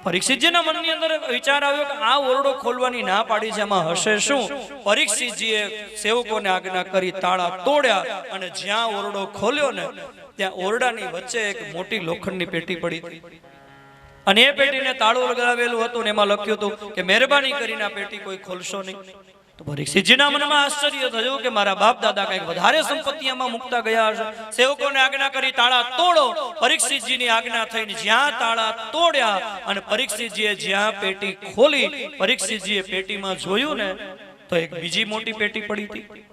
પરીક્ષિતજીના મનની અંદર વિચાર આવ્યો કે આ ઓરડો ખોલવાની ના પાડી છે, એમાં હશે શું? પરીક્ષિતજીએ સેવકોને આજ્ઞા કરી તાળા તોડ્યા અને જ્યાં ઓરડો ખોલ્યો ને ત્યાં ઓરડાની વચ્ચે એક મોટી લોખંડની પેટી પડી હતી અને એ પેટીને તાળું લગાવેલું હતું ને એમાં લખ્યું હતું કે મહેરબાની કરીને આ પેટી કોઈ ખોલશો નહીં. તો પરીક્ષિતજીના મનમાં આશ્ચર્ય થયું કે મારા બાપ દાદા કઈક વધારે સંપત્તિ આમાં મુકતા ગયા હશે. સેવકોને આજ્ઞા કરી તાળા તોડો. પરીક્ષિતજીની આજ્ઞા થઈને જ્યાં તાળા તોડ્યા અને પરીક્ષિતજીએ જ્યાં પેટી ખોલી, પરીક્ષિતજીએ પેટીમાં જોયું ને તો એક બીજી મોટી પેટી પડી હતી.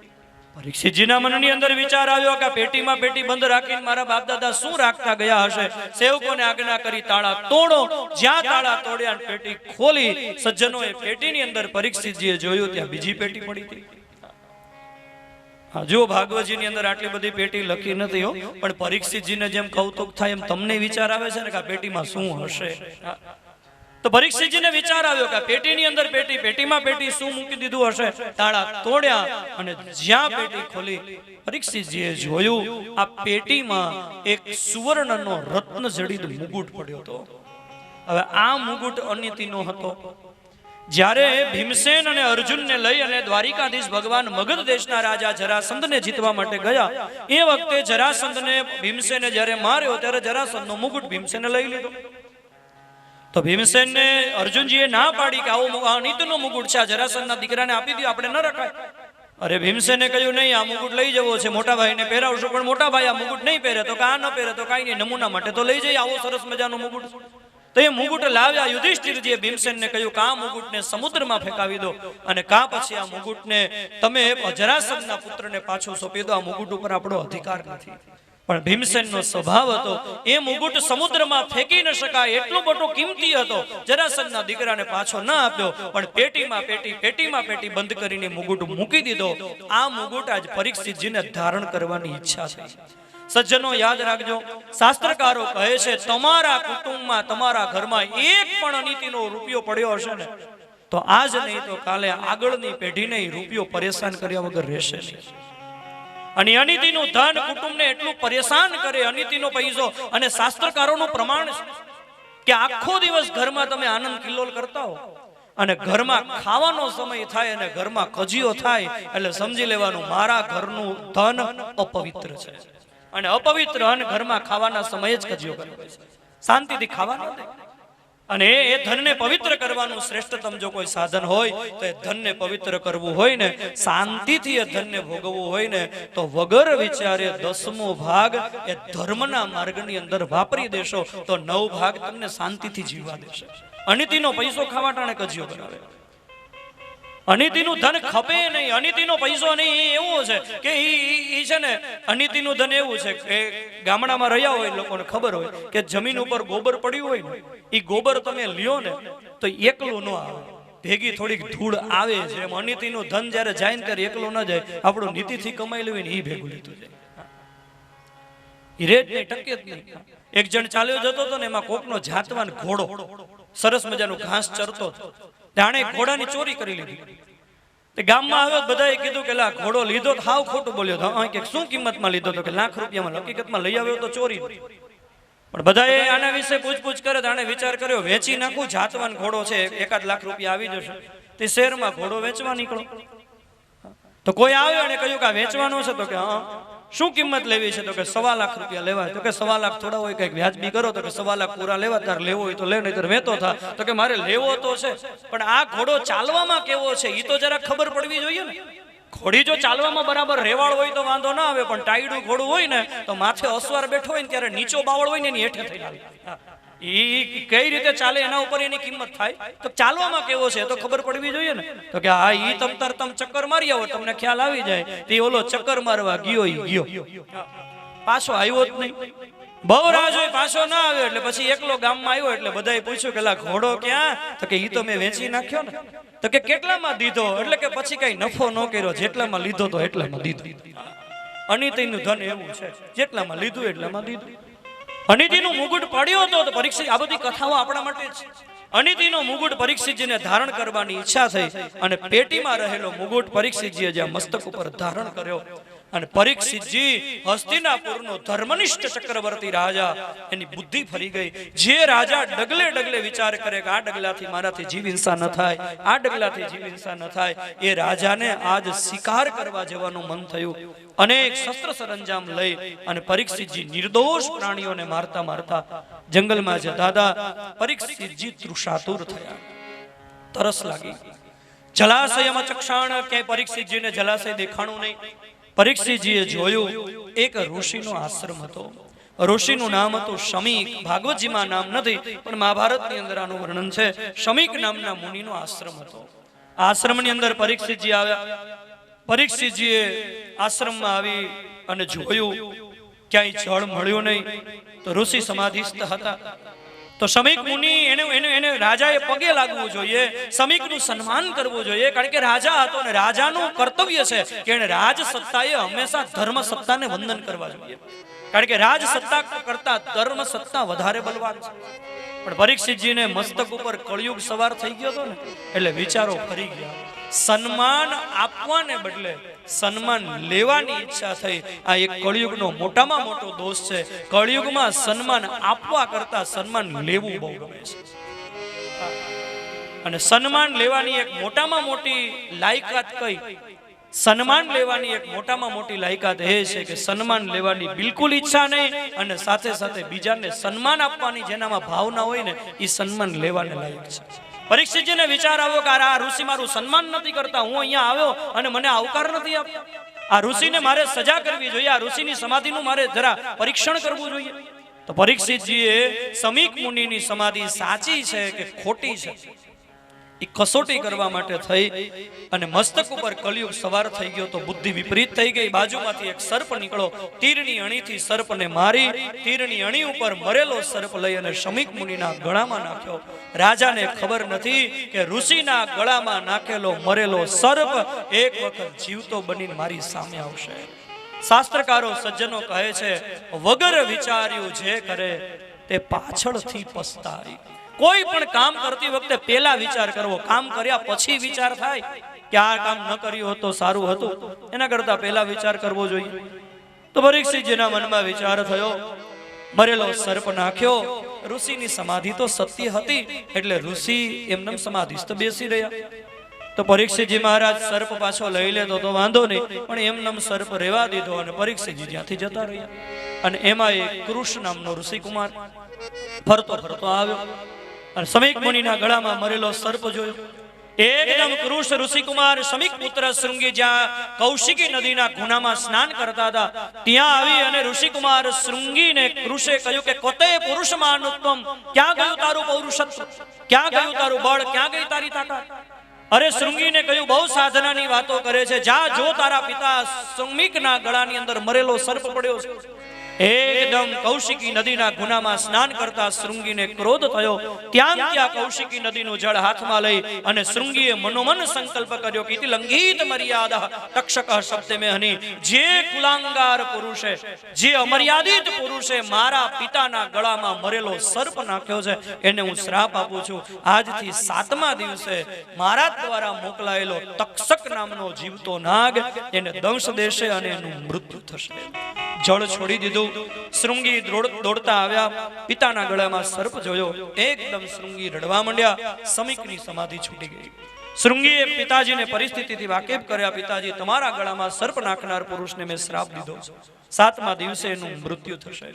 પરીક્ષિતજીના મનની અંદર વિચાર આવ્યો કે પેટીમાં પેટી બંધ રાખીને મારા બાપ દાદા શું રાખતા ગયા હશે. સેવકોને આજ્ઞા કરી તાળા તોડો. જ્યાં તાળા તોડ્યા પેટી ખોલી, સજ્જનોએ પેટીની અંદર પરીક્ષિતજીએ જોયું ત્યાં બીજી પેટી પડી હતી. જો ભાગવતજીની અંદર આટલી બધી પેટી લખી નથી હો, પણ પરીક્ષિતજીને જેમ કૌતુક થાય એમ તમને વિચાર આવે છે ને કે આ પેટીમાં શું હશે. તો પરીક્ષિતજીને વિચાર આવ્યો કે પેટીની અંદર પેટીમાં પેટી શું મૂકી દીધું હશે. તાળા તોડ્યા અને જ્યાં પેટી ખોલી, પરીક્ષિતજીએ જોયું આ પેટીમાં એક સુવર્ણનો રત્ન જડિત મુગુટ પડ્યો હતો. હવે આ મુગુટ અનિતિનો હતો. જ્યારે ભીમસેન અને અર્જુનને લઈ અને દ્વારિકાધીશ ભગવાન મગધ દેશના રાજા જરાસંધને જીતવા માટે ગયા, એ વખતે જરાસંધને ભીમસેને જ્યારે માર્યો ત્યારે જરાસંધનો મુગુટ ભીમસેને લઈ લીધો. તો ભીમસેનને અર્જુનજીએ ના પાડી કે આવો અનિતનો મુગુટ છે, જરાસંધના દીકરાને આપી દો, આપણે ન રખાય. અરે ભીમસેને કહ્યું નહીં, આ મુગુટ લઈ જવો છે, મોટા ભાઈને પહેરાવશું. પણ મોટા ભાઈ આ મુગુટ નહીં પહેરે તો આ ન પહેરે તો કાંઈ નહીં, નમૂના માટે તો લઈ જઈએ, આવો સરસ મજાનો મુગુટ. તો એ મુગુટ લાવ્યા. યુધિષ્ઠિરજીએ ભીમસેનને કહ્યું કે આ મુગુટને સમુદ્રમાં ફેંકાવી દો અને કા પછી આ મુગુટને તમે જરાસંધના પુત્રને પાછો સોંપી દો. આ મુગુટ ઉપર આપણો અધિકાર નથી. પણ ભીમસેનનો સ્વભાવ હતો, એ મુગુટ સમુદ્રમાં ફેંકી ન શકાય, એટલો મોટો કિંમતી હતો. જરાસંધના દીકરાને પાછો ન આપ્યો, પણ પેટીમાં પેટી બંધ કરીને મુગુટ મૂકી દીધો. આ મુગુટ આજ પરીક્ષિતજીને ધારણ કરવાની ઈચ્છા થઈ. સજ્જનો યાદ રાખજો, શાસ્ત્રકારો કહે છે તમારા કુટુંબમાં, તમારા ઘરમાં એક પણ અનીતિનો રૂપિયો પડ્યો હશે ને તો આજ નહીં તો કાલે આગળની પેઢીને રૂપિયો પરેશાન કર્યા વગર રહેશે નહીં. અને અનિતિનું ધન કુટુંબને એટલું પરેશાન કરે, અનિતિનો પૈસો. અને શાસ્ત્રકારોનું પ્રમાણ છે કે આખો દિવસ ઘરમાં તમે આનંદ કિલ્લોલ કરતા હો અને ઘરમાં ખાવાનો સમય થાય અને ઘરમાં કજીઓ થાય એટલે સમજી લેવાનું મારા ઘરનું ધન અપવિત્ર છે. અને અપવિત્ર અન્ન ઘરમાં ખાવાના સમયે જ કજીઓ કરવો છે, શાંતિથી ખાવાનું. અને એ ધનને પવિત્ર કરવાનું શ્રેષ્ઠતમ જો કોઈ સાધન હોય તો એ ધનને પવિત્ર કરવું હોય ને, શાંતિથી એ ધનને ભોગવવું હોય ને તો વગર વિચારે 10મો ભાગ એ ધર્મના માર્ગની અંદર વાપરી દેશો તો 9 ભાગ તમને શાંતિથી જીવવા દેશે. અનિતિનો પૈસો ખાવા ટાણે કજીઓ કરાવે, અનિતિનું ધન ખપે નહીં, અનિતિનો પૈસો નહીં. એ એવો છે કે ઈ છે ને, અનિતિનું ધન એવું છે કે ગામડામાં રહ્યા હોય લોકોને ખબર હોય કે જમીન ઉપર ગોબર પડ્યું હોય ને, ઈ ગોબર તમે લ્યો ને તો એકલું ન આવે, ભેગી થોડીક ધૂળ આવે છે. એમ અનિતિનું ધન જ્યારે જાય ને ત્યારે એકલું ન જાય, આપણું નીતિથી કમાઈ લેવું ને ઈ ભેગું લીધું જાય, ઈ રેજ નહીં, ટકે જ નહીં. એક જણ ચાલ્યો જતો હતો ને, એમાં કોકનો જાતવાન ઘોડો સરસ મજાનું ઘાસ ચરતો હતો, જાણે ઘોડાની ચોરી કરી લીધી. તે ગામમાં આવ્યો, બધાએ કીધું કે લા ઘોડો લીધો, હાવ ખોટું બોલ્યો. કે શું કિંમતમાં લીધો તો કે લાખ રૂપિયામાં. હકીકતમાં લઈ આવ્યો તો ચોરી. પણ બધાએ આના વિશે પૂછપૂછ કરે, આને વિચાર કર્યો વેચી નાખું, જાતવાન ઘોડો છે, 1 લાખ રૂપિયા આવી જશે. તે શહેરમાં ઘોડો વેચવા નીકળો. તો કોઈ આવ્યો અને કહ્યું કે આ વેચવાનો છે. તો કે હા, શું કિંમત લેવી છે? તો કે 1.25 લાખ રૂપિયા લેવાય. તો કે 1.25 લાખ થોડા હોય, કઈક વ્યાજબી કરો. તો કે 1.25 લાખ પૂરા લેવા, તાર લેવો હોય તો લે, નહીં તો વેતો થા. તો કે મારે લેવો તો છે, પણ આ ઘોડો ચાલવામાં કેવો છે એ તો જરા ખબર પડવી જોઈએ ને. ઘોડી જો ચાલવામાં બરાબર રેવાળ હોય તો વાંધો ના આવે, પણ ટાઈડું ઘોડું હોય ને તો માથે અસવાર બેઠો હોય ને ત્યારે નીચો બાવળ હોય ને એની હેઠે થઈ આવે. ઈ કઈ રીતે ચાલે એના ઉપર એની કિંમત થાય. તો ચાલવામાં કેવો છે તો ખબર પડવી જોઈએ ને. તો કે હા, ઈ તમ ચક્કર મારી આવો, તમને ખ્યાલ આવી જાય. તે ઓલો ચક્કર મારવા ગયો, પાછો આવ્યો જ નહીં. બહુ રાહ જોઈ, પાછો ના આવ્યો. એટલે પછી એકલો ગામમાં આવ્યો. એટલે બધાએ પૂછ્યું કે લા ઘોડો ક્યાં? તો કે ઈ તો મેં વેચી નાખ્યો ને. તો કે કેટલામાં દીધો? એટલે કે પછી કઈ નફો ન કર્યો, જેટલામાં લીધો તો એટલામાં દીધો. અનિતિનું ધન એવું છે, જેટલામાં લીધું એટલામાં દીધું. અનિતિનું મુગુટ પડ્યો હતો તો પરીક્ષિત, આ બધી કથાઓ આપણા માટે જ. અનિતિનો મુગુટ પરીક્ષિતજીને ધારણ કરવાની ઈચ્છા થઈ અને પેટીમાં રહેલો મુગુટ પરીક્ષિતજીએ જ્યાં મસ્તક ઉપર ધારણ કર્યો. અને પરીક્ષિતજી હસ્તિનાપુરનો ધર્મનિષ્ઠ ચક્રવર્તી રાજા, એની બુદ્ધિ ફરી ગઈ. જે રાજા ડગલે ડગલે વિચાર કરે કે આ ડગલાથી મારાથી જીવ હિંસા ન થાય, આ ડગલાથી જીવ હિંસા ન થાય, એ રાજાને આજ શિકાર કરવા જવાનું મન થયું. અનેક શસ્ત્ર સરંજામ લઈ અને પરીક્ષિતજી નિર્દોષ પ્રાણીઓને મારતા મારતા જંગલમાં જતા હતા. પરીક્ષિતજી તૃષાતુર થયા, તરસ લાગી. જલાશયમાં ચક્ષાણ, ક્યાંય પરીક્ષિતજીને જલાશય દેખાણું નહીં. પરીક્ષિતજીએ જોયું, એક ઋષિનો આશ્રમ હતો. ઋષિનું નામ હતું શમીક. ભાગવતજીમાં નામ નથી, પણ મહાભારતની અંદર આનું વર્ણન છે. શમીક નામના મુનિનો આશ્રમ હતો. આશ્રમની અંદર પરીક્ષિતજી આવ્યા. પરીક્ષિતજીએ આશ્રમમાં આવી અને જોયું, ક્યાંય જળ મળ્યું નહીં. તો ઋષિ સમાધિસ્થ હતા. તો શમીક મુનિ એને રાજાએ પગે લાગવું જોઈએ, શમીકનું સન્માન કરવું જોઈએ, કારણ કે રાજા હતો ને રાજાનું કર્તવ્ય છે કે એને રાજ સત્તાએ હંમેશા ધર્મ સત્તાને વંદન કરવા જોઈએ, કારણ કે રાજ સત્તા કરતા ધર્મ સત્તા વધારે બલવાન છે. પણ પરીક્ષિતજીને મસ્તક ઉપર કળિયુગ સવાર થઈ ગયો હતો ને, એટલે વિચારો ફરી ગયા. સન્માન આપવાને બદલે સન્માન લેવાની ઈચ્છા થઈ. આ એક કળિયુગનો મોટામાં મોટો દોષ છે. કળિયુગમાં સન્માન આપવા કરતા સન્માન લેવું બહુ ગમે છે. અને સન્માન લેવાની એક મોટામાં મોટી લાયકાત કઈ? સન્માન લેવાની એક મોટામાં મોટી લાયકાત એ છે કે સન્માન લેવાની બિલકુલ ઈચ્છા નહીં, અને સાથે સાથે બીજાને સન્માન આપવાની જેનામાં ભાવના હોય ને, એ સન્માન લેવાને લાયક છે. પરીક્ષિતજીને વિચાર આવ્યો કે આ ઋષિ મારું સન્માન નથી કરતા, હું અહીંયા આવ્યો અને મને આવકાર નથી આપતા, આ ઋષિને મારે સજા કરવી જોઈએ, આ ઋષિની સમાધિનું મારે જરા પરીક્ષણ કરવું જોઈએ. તો પરીક્ષિતજીએ શમીક મુનિની સમાધિ સાચી છે કે ખોટી છે એ કસોટી કરવા માટે થઈ અને મસ્તક ઉપર કળિયુગ સવાર થઈ ગયો. તો બુદ્ધિ વિપરીત થઈ ગઈ. બાજુમાંથી એક સર્પ નીકળો, તીરની અણીથી સર્પને મારી, તીરની અણી ઉપર મરેલો સર્પ લઈ અને શમીક મુનિના ગળામાં નાખ્યો. રાજાને ખબર નથી કે ઋષિના ગળામાં નાખેલો મરેલો સર્પ એક વખત જીવતો બનીને મારી સામે આવશે. શાસ્ત્રકારો સજ્જનો કહે છે, વગર વિચાર્યું જે કરે તે પાછળથી પસ્તાય. કોઈ પણ કામ કરતી વખતે પહેલા વિચાર કરવો, કામ કર્યા પછી વિચાર થાય કે આ કામ ન કર્યું હોત તો સારું હતું, એના કરતા પહેલા વિચાર કરવો જોઈએ. તો પરીક્ષિતજીના મનમાં વિચાર થયો, મરેલો સર્પ નાખ્યો. ઋષિની સમાધિ તો સત્ય હતી, એટલે ઋષિ એમને સમાધિસ્થ બેસી રહ્યા. તો પરીક્ષિતજી મહારાજ સર્પ પાછો લઈ લેતો તો વાંધો નહીં, પણ એમનેમ સર્પ રહેવા દીધો અને પરીક્ષિતજી ત્યાંથી જતા રહ્યા. અને એમાં એક કૃષ નામનો ઋષિકુમાર ફરતો ફરતો આવ્યો અને શમીક મુનિના ગળામાં મરેલો સર્પ જોયો. એકદમ કૃષ ઋષિકુમાર શમીક પુત્ર શૃંગી જ્યાં કૌશિકી નદીના ગુનામાં સ્નાન કરતા હતા ત્યાં આવી અને ઋષિકુમાર શૃંગીને કૃષે કહ્યું કે કોતે પુરુષમાનુત્તમ, ક્યાં ગયું તારું પૌરુષત્વ, ક્યાં ગયું તારું બળ, ક્યાં ગઈ તારી તાકાત? અરે શૃંગીને કહ્યું, બહુ સાધનાની વાતો કરે છે, જા જો તારા પિતા શમીકના ગળાની અંદર મરેલો સર્પ પડ્યો છે. એકદમ કૌશિકી નદીના ગુનામાં સ્નાન કરતા શૃંગીને ક્રોધ થયો. ત્યાં કૌશિકી નદીનું જળ હાથમાં લઈ અને શૃંગીએ મનોમન સંકલ્પ કર્યો કે લંઘિત મર્યાદા તક્ષક શબ્દ મેં હની, જે કુલાંગાર પુરુષે, જે અમર્યાદિત પુરુષે મારા પિતાના ગળામાં મરેલો સર્પ નાખ્યો છે એને હું શ્રાપ આપું છું. આજથી 7મા દિવસે મારા દ્વારા મોકલાયેલો તક્ષક નામનો જીવતો નાગ એને દંશ દેશે અને એનું મૃત્યુ થશે. જળ છોડી દીધું. શૃંગી દોડતા આવ્યા, પિતાના ગળામાં સર્પ જોયો. એકદમ શૃંગી રડવા માંડ્યા. શમીકની સમાધિ છૂટી ગઈ. શૃંગીએ પિતાજીને પરિસ્થિતિથી વાકેફ કર્યા, પિતાજી તમારા ગળામાં સર્પ નાખનાર પુરુષને મેં શ્રાપ દીધો છે, 7મા દિવસે એનું મૃત્યુ થશે.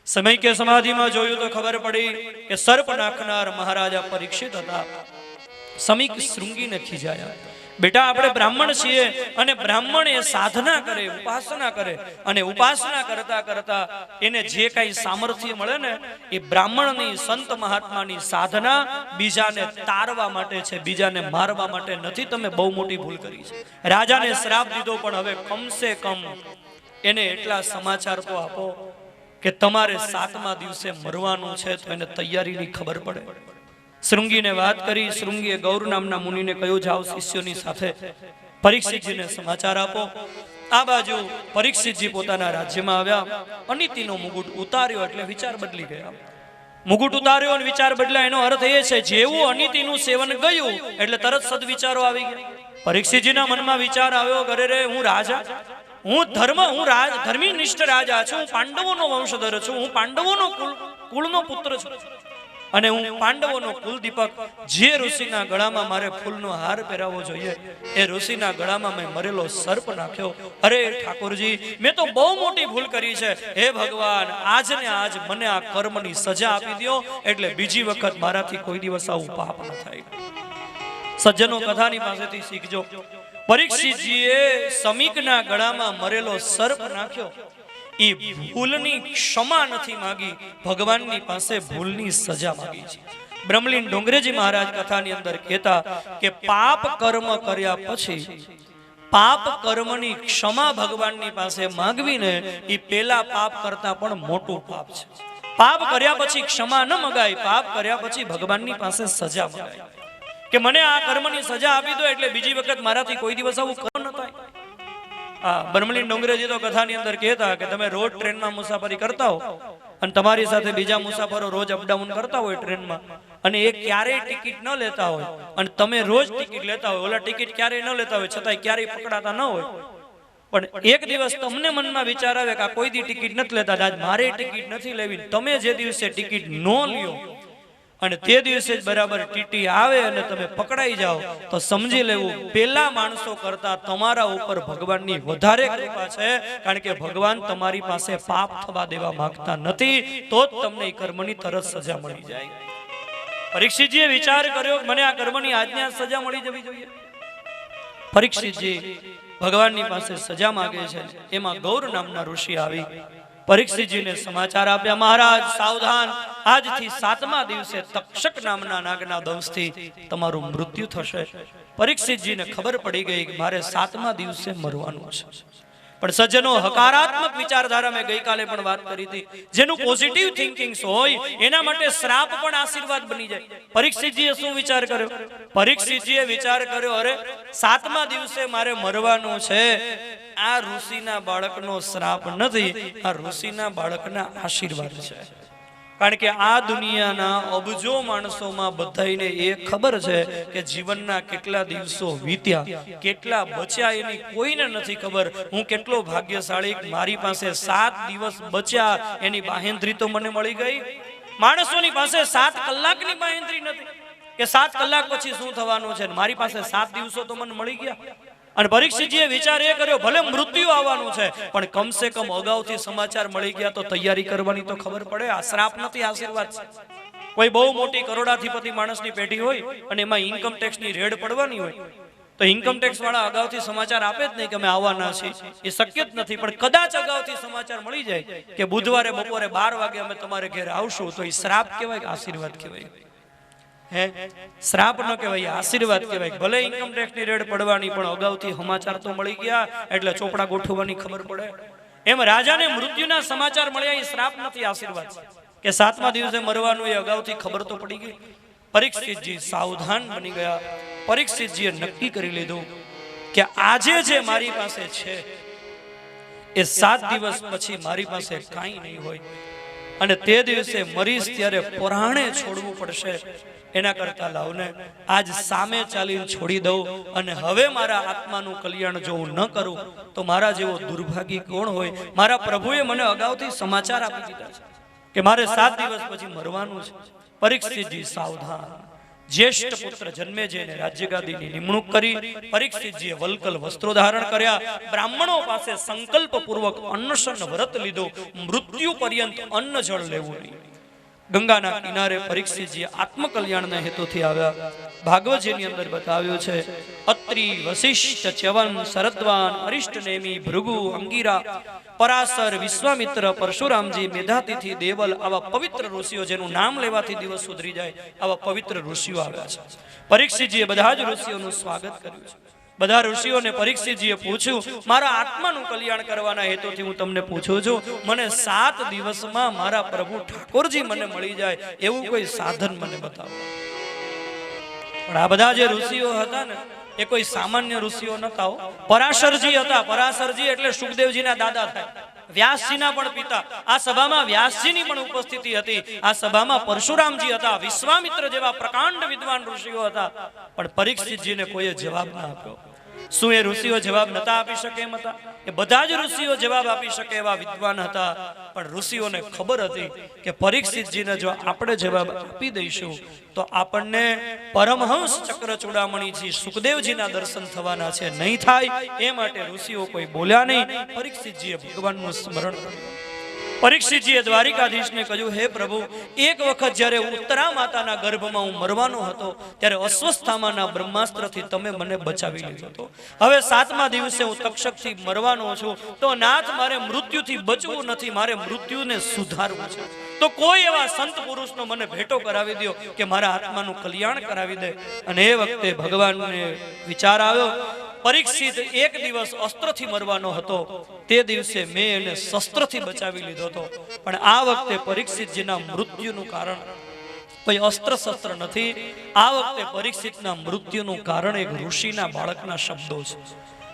શમીકે સમાધિમાં જોયું તો ખબર પડી કે સર્પ નાખનાર મહારાજા પરીક્ષિત હતા. શમીક શૃંગીને ખીજાયા, બેટા આપણે બ્રાહ્મણ છીએ અને બ્રાહ્મણ એ સાધના કરે, ઉપાસના કરે, અને ઉપાસના કરતા કરતા એને જે કઈ સામર્થ્ય મળે ને એ બ્રાહ્મણની સંત મહાત્માની સાધના બીજાને તારવા માટે છે, બીજાને મારવા માટે નથી. તમે બહુ મોટી ભૂલ કરી છે. રાજાને શ્રાપ દીધો, પણ હવે કમસે કમ એને એટલા સમાચાર તો આપો કે તમારે 7મા દિવસે મરવાનું છે, તો એને તૈયારીની ખબર પડે. શૃંગીને વાત કરી. શૃંગીએ ગૌર નામના મુનિને કહ્યું, જાઓ શિષ્યોની સાથે પરીક્ષિતજીને સમાચાર આપો. આ બાજુ પરીક્ષિતજી પોતાના રાજ્યમાં આવ્યા. અનિતિનો મુગુટ ઉતાર્યો એટલે વિચાર બદલી ગયા. મુગુટ ઉતાર્યો અને વિચાર બદલાય એનો અર્થ એ છે જેવું અનિતિનું સેવન ગયું એટલે તરત સદવિચારો આવી ગયા. પરીક્ષિતજીના મનમાં વિચાર આવ્યો, અરે રે હું રાજા, હું ધર્મનિષ્ઠ રાજા છું, હું પાંડવોનો વંશધર છું, હું પાંડવોનો કુળનો પુત્ર છું અને હું પાંડવોનો કુલદીપક. જે ઋષિના ગળામાં મારે ફૂલનો હાર પહેરાવવો જોઈએ એ ઋષિના ગળામાં મેં મરેલો સર્પ નાખ્યો. અરે ઠાકોરજી, મેં તો બહુ મોટી ભૂલ કરી છે. હે ભગવાન, આજ ને આજ મને આ કર્મની સજા આપી દો, એટલે બીજી વખત મારાથી કોઈ દિવસ આવું પાપ ન થાય. સજ્જનો, કથાની પાસેથી શીખજો. પરીક્ષિતજીએ સમીકના ગળામાં મરેલો સર્પ નાખ્યો. એ ભૂલની ક્ષમા નથી માંગી, ભગવાનની પાસે ભૂલની સજા માંગી છે. બ્રહ્મલીન ડોંગરેજી મહારાજ કથાની અંદર કહેતા કે પાપ કર્મ કર્યા પછી પાપ કર્મની ક્ષમા ભગવાનની પાસે માંગવીને એ પેલા પાપ કરતા પણ મોટું પાપ છે. પાપ કર્યા પછી ક્ષમા ન મગાય, પાપ કર્યા પછી ભગવાનની પાસે સજા મગાય કે મને આ કર્મની સજા આપી દો, એટલે બીજી વખત મારાથી કોઈ દિવસ આવું કર્મ ન થાય. બ્રહ્મલીન ડોંગરેજી તો કથાની અંદર કહેતા કે તમે રોજ ટ્રેનમાં મુસાફરી કરતા હો અને તમારી સાથે બીજા મુસાફરો રોજ અપડાઉન કરતા હોય ટ્રેનમાં, અને એ ક્યારેય ટિકિટ ન લેતા હોય અને તમે રોજ ટિકિટ લેતા હોય, ઓલા ટિકિટ ક્યારેય ન લેતા હોય છતાંય ક્યારેય પકડાતા ન હોય, પણ એક દિવસ તમને મનમાં વિચાર આવે કે આ કોઈ દી ટિકિટ નથી લેતા, આજ મારે ટિકિટ નથી લેવી. તમે જે દિવસે ટિકિટ ન લ્યો અને તે દિવસે જ બરાબર ટીટી આવે અને તમે પકડાઈ જાઓ, તો સમજી લેવું પેલા માણસો કરતા તમારા ઉપર ભગવાનની વધારે કૃપા છે, કારણ કે ભગવાન તમારી પાસે પાપ થવા દેવા માંગતા નથી, તો જ તમને એ કર્મની તરત સજા મળી જાય. પરીક્ષિતજીએ વિચાર કર્યો મને આ કર્મની આજ્ઞા સજા મળી જવી જોઈએ. પરીક્ષિતજી ભગવાનની પાસે સજા માંગે છે. એમાં ગૌર નામના ઋષિ આવી પરીક્ષિતજીને સમાચાર આપ્યા, મહારાજ સાવધાન, આજથી 7મા દિવસે તક્ષક નામના નાગના દંશથી તમારું મૃત્યુ થશે. પરીક્ષિતજીને ખબર પડી ગઈ કે મારે 7મા દિવસે મરવાનું છે. પણ સજ્જનો, હકારાત્મક વિચારધારા મેં ગઈકાલે પણ વાત કરી હતી, જેનું પોઝિટિવ થિંકિંગ હોય એના માટે શ્રાપ પણ આશીર્વાદ બની જાય. પરીક્ષિતજીએ શું વિચાર કર્યો? પરીક્ષિતજીએ વિચાર કર્યો, અરે 7મા દિવસે મારે મરવાનું છે, આ ઋષિના બાળકનો શ્રાપ નથી, આ ઋષિના બાળકના આશીર્વાદ છે. કારણ કે આ દુનિયાના અબજો માણસોમાં બધાઈને એ ખબર છે કે જીવનના કેટલા દિવસો વીત્યા, કેટલા બચ્યા એની કોઈને નથી ખબર. હું કેટલો ભાગ્યશાળી, મારી પાસે 7 દિવસ બચ્યા એની બાહેંધરી તો મને મળી ગઈ. માણસોની પાસે 7 કલાકની બાહેંધરી નથી કે 7 કલાક પછી શું થવાનું છે, મારી પાસે 7 દિવસો તો મને મળી ગયા. અને પરીક્ષિતજીએ વિચાર એ કર્યો, ભલે મૃત્યુ આવવાનું છે પણ કમસે કમ અગાઉથી સમાચાર મળી ગયા તો તૈયારી કરવાની તો ખબર પડે. આ શ્રાપ નથી, આશીર્વાદ છે. કોઈ બહુ મોટી કરોડાધિપતિ માણસની પેઢી હોય અને એમાં ઇન્કમ ટેક્સની રેડ પડવાની હોય તો ઇન્કમ ટેક્સ વાળા અગાઉથી સમાચાર આપે જ નહીં કે અમે આવવાના છીએ, એ શક્ય જ નથી. પણ કદાચ અગાઉથી સમાચાર મળી જાય કે બુધવારે બપોરે 12 વાગે અમે તમારે ઘેર આવશું, તો એ શ્રાપ કહેવાય કે આશીર્વાદ કહેવાય? શ્રાપ ન કહેવાય, આશીર્વાદ કહેવાય. ભલે ઇન્કમ ટેક્સ ની રેડ પડવાની પણ અગાઉથી સમાચાર તો મળી ગયા એટલે ચોપડા ગોઠવવાની ખબર પડે. એમ રાજાને મૃત્યુના સમાચાર મળ્યા, એ શ્રાપ નથી, આશીર્વાદ કે 7મા દિવસે મરવાનું એ અગાઉથી ખબર તો પડી ગઈ. પરીક્ષિતજી સાવધાન બની ગયા. પરીક્ષિતજીએ નક્કી કરી લીધું કે આજે જે મારી પાસે છે એ 7 દિવસ પછી મારી પાસે કાંઈ નહીં હોય અને તે દિવસે મરીશ ત્યારે પરાણે છોડવું પડશે. એના કરતા લાવને આજ સામે ચાલીને છોડી દઉં, અને હવે મારા આત્માનું કલ્યાણ જો હું ન કરું તો મારા જેવો દુર્ભાગી કોણ હોય. મારા પ્રભુએ મને અગાઉથી સમાચાર આપી દીધા છે કે મારે 7 દિવસ પછી મરવાનું છે. પરીક્ષિતજી સાવધાન. જ્યેષ્ઠ પુત્ર જન્મેજયને રાજ્યગાદીની નિમણૂક કરી. પરીક્ષિતજીએ વલ્કલ વસ્ત્રો ધારણ કર્યા. બ્રાહ્મણો પાસે સંકલ્પ પૂર્વક અન્નશન વ્રત લીધો, મૃત્યુ પર્યંત અન્ન જળ લેવું નહીં. ગંગાના કિનારે પરીક્ષિતજી આત્મકલ્યાણના હેતુથી આવ્યા. ભાગવતજીની અંદર બતાવ્યું છે, અત્રિ વશિષ્ઠ ચ્યવન શરદ્વાન અરિષ્ટનેમી ભૃગુ અંગીરા પરાશર વિશ્વામિત્ર પરશુરામજી મેધાતિથિ દેવલ આવા પવિત્ર ઋષિઓ, જેનું નામ લેવાથી દિવસ સુધરી જાય, આવા પવિત્ર ઋષિઓ આવ્યા છે. પરીક્ષિતજીએ બધા જ ઋષિઓનું સ્વાગત કર્યું છે. બધા ઋષિઓને પરીક્ષિતજીએ પૂછ્યું, મારા આત્માનું કલ્યાણ કરવાના હેતુથી હું તમને પૂછું છું, મને 7 દિવસમાં મારા પ્રભુ ઠાકોરજી મને મળી જાય એવું કોઈ સાધન મને બતાવો. પણ આ બધા જે ઋષિઓ હતા ને એ કોઈ સામાન્ય ઋષિઓ નતા. પરાશરજી હતા. પરાશરજી એટલે સુખદેવજીના દાદા થાય, વ્યાસજીના પણ પિતા. આ સભામાં વ્યાસજીની પણ ઉપસ્થિતિ હતી. આ સભામાં પરશુરામજી હતા, વિશ્વામિત્ર જેવા પ્રકાંડ વિદ્વાન ઋષિઓ હતા. પણ પરીક્ષિતજીને કોઈએ જવાબ ના આપ્યો. શું એ ઋષિઓ જવાબ નતા આપી શકે એમ હતા? એ બધા જ ઋષિઓ જવાબ આપી શકે એવા વિદ્વાન હતા, પણ ઋષિઓને ખબર હતી કે પરીક્ષિતજીને જો આપણે જવાબ આપી દઈશું તો આપણને પરમહંસ ચક્ર ચૂડામણીજી સુખદેવજીના દર્શન થવાના છે, નહીં થાય એ માટે ઋષિઓ કોઈ બોલ્યા નહીં. પરીક્ષિતજીએ ભગવાનનું સ્મરણ કર્યું. પરીક્ષિતજીએ દ્વારિકાધીશને કહ્યું, હે પ્રભુ, એક વખત જ્યારે ઉત્તરા માતાના ગર્ભમાં હું મરવાનો હતો ત્યારે અસ્વસ્થામાના બ્રહ્માસ્ત્રથી તમે મને બચાવી લીધો હતો. હવે 7મા દિવસે હું તક્ષકથી મરવાનો છું, તો નાથ મારે મૃત્યુથી બચવું નથી, મારે મૃત્યુને સુધારવું છે. તો કોઈ એવા સંત પુરુષનો મને ભેટો કરાવી દો કે મારા આત્માનું કલ્યાણ કરાવી દે. અને એ વખતે ભગવાનને વિચાર આવ્યો, પરીક્ષિત એક દિવસ અસ્ત્રથી મરવાનો હતો, તે દિવસે મેં એને શસ્ત્રથી બચાવી લીધો હતો. પણ આ વખતે પરીક્ષિતજીના મૃત્યુનું કારણ કોઈ અસ્ત્ર શસ્ત્ર નથી. આ વખતે પરીક્ષિતના મૃત્યુનું કારણ એક ઋષિના બાળકના શબ્દો છે.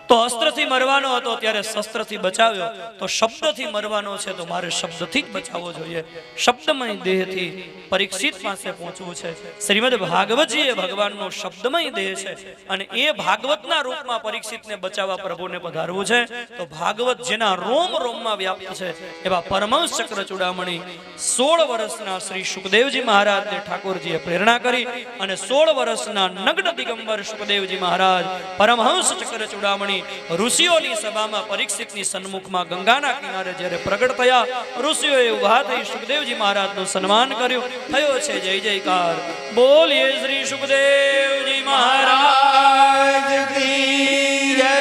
તો અસ્ત્રથી મરવાનો હતો ત્યારે શસ્ત્રથી બચાવ્યો, તો શબ્દથી મરવાનો છે તો મારે શબ્દથી જ બચાવવો જોઈએ. શબ્દમય દેહથી પરીક્ષિત પાસે પહોંચવું છે. શ્રીમદ ભાગવતજી એ ભગવાનનો શબ્દમય દેહ છે, અને એ ભાગવતના રૂપમાં પરીક્ષિતને બચાવવા પ્રભુને પધારવું છે. તો ભાગવત જેના રોમ રોમમાં વ્યાપ્ત છે એવા પરમહંસ ચક્ર ચૂડામણી 16 વર્ષના શ્રી સુખદેવજી મહારાજને ઠાકોરજીએ પ્રેરણા કરી, અને 16 વર્ષના નગ્ન દિગંબર સુખદેવજી મહારાજ પરમહંસ ચક્ર ચૂડામણી ઋષિઓની સભામાં પરીક્ષિતની સન્મુખમાં ગંગાના કિનારે જ્યારે પ્રગટ થયા, ઋષિઓએ ઉભા થઈ સુખદેવજી મહારાજનું સન્માન કર્યું. થયો છે જય જયકાર. બોલીએ શ્રી સુખદેવજી મહારાજ કી જય.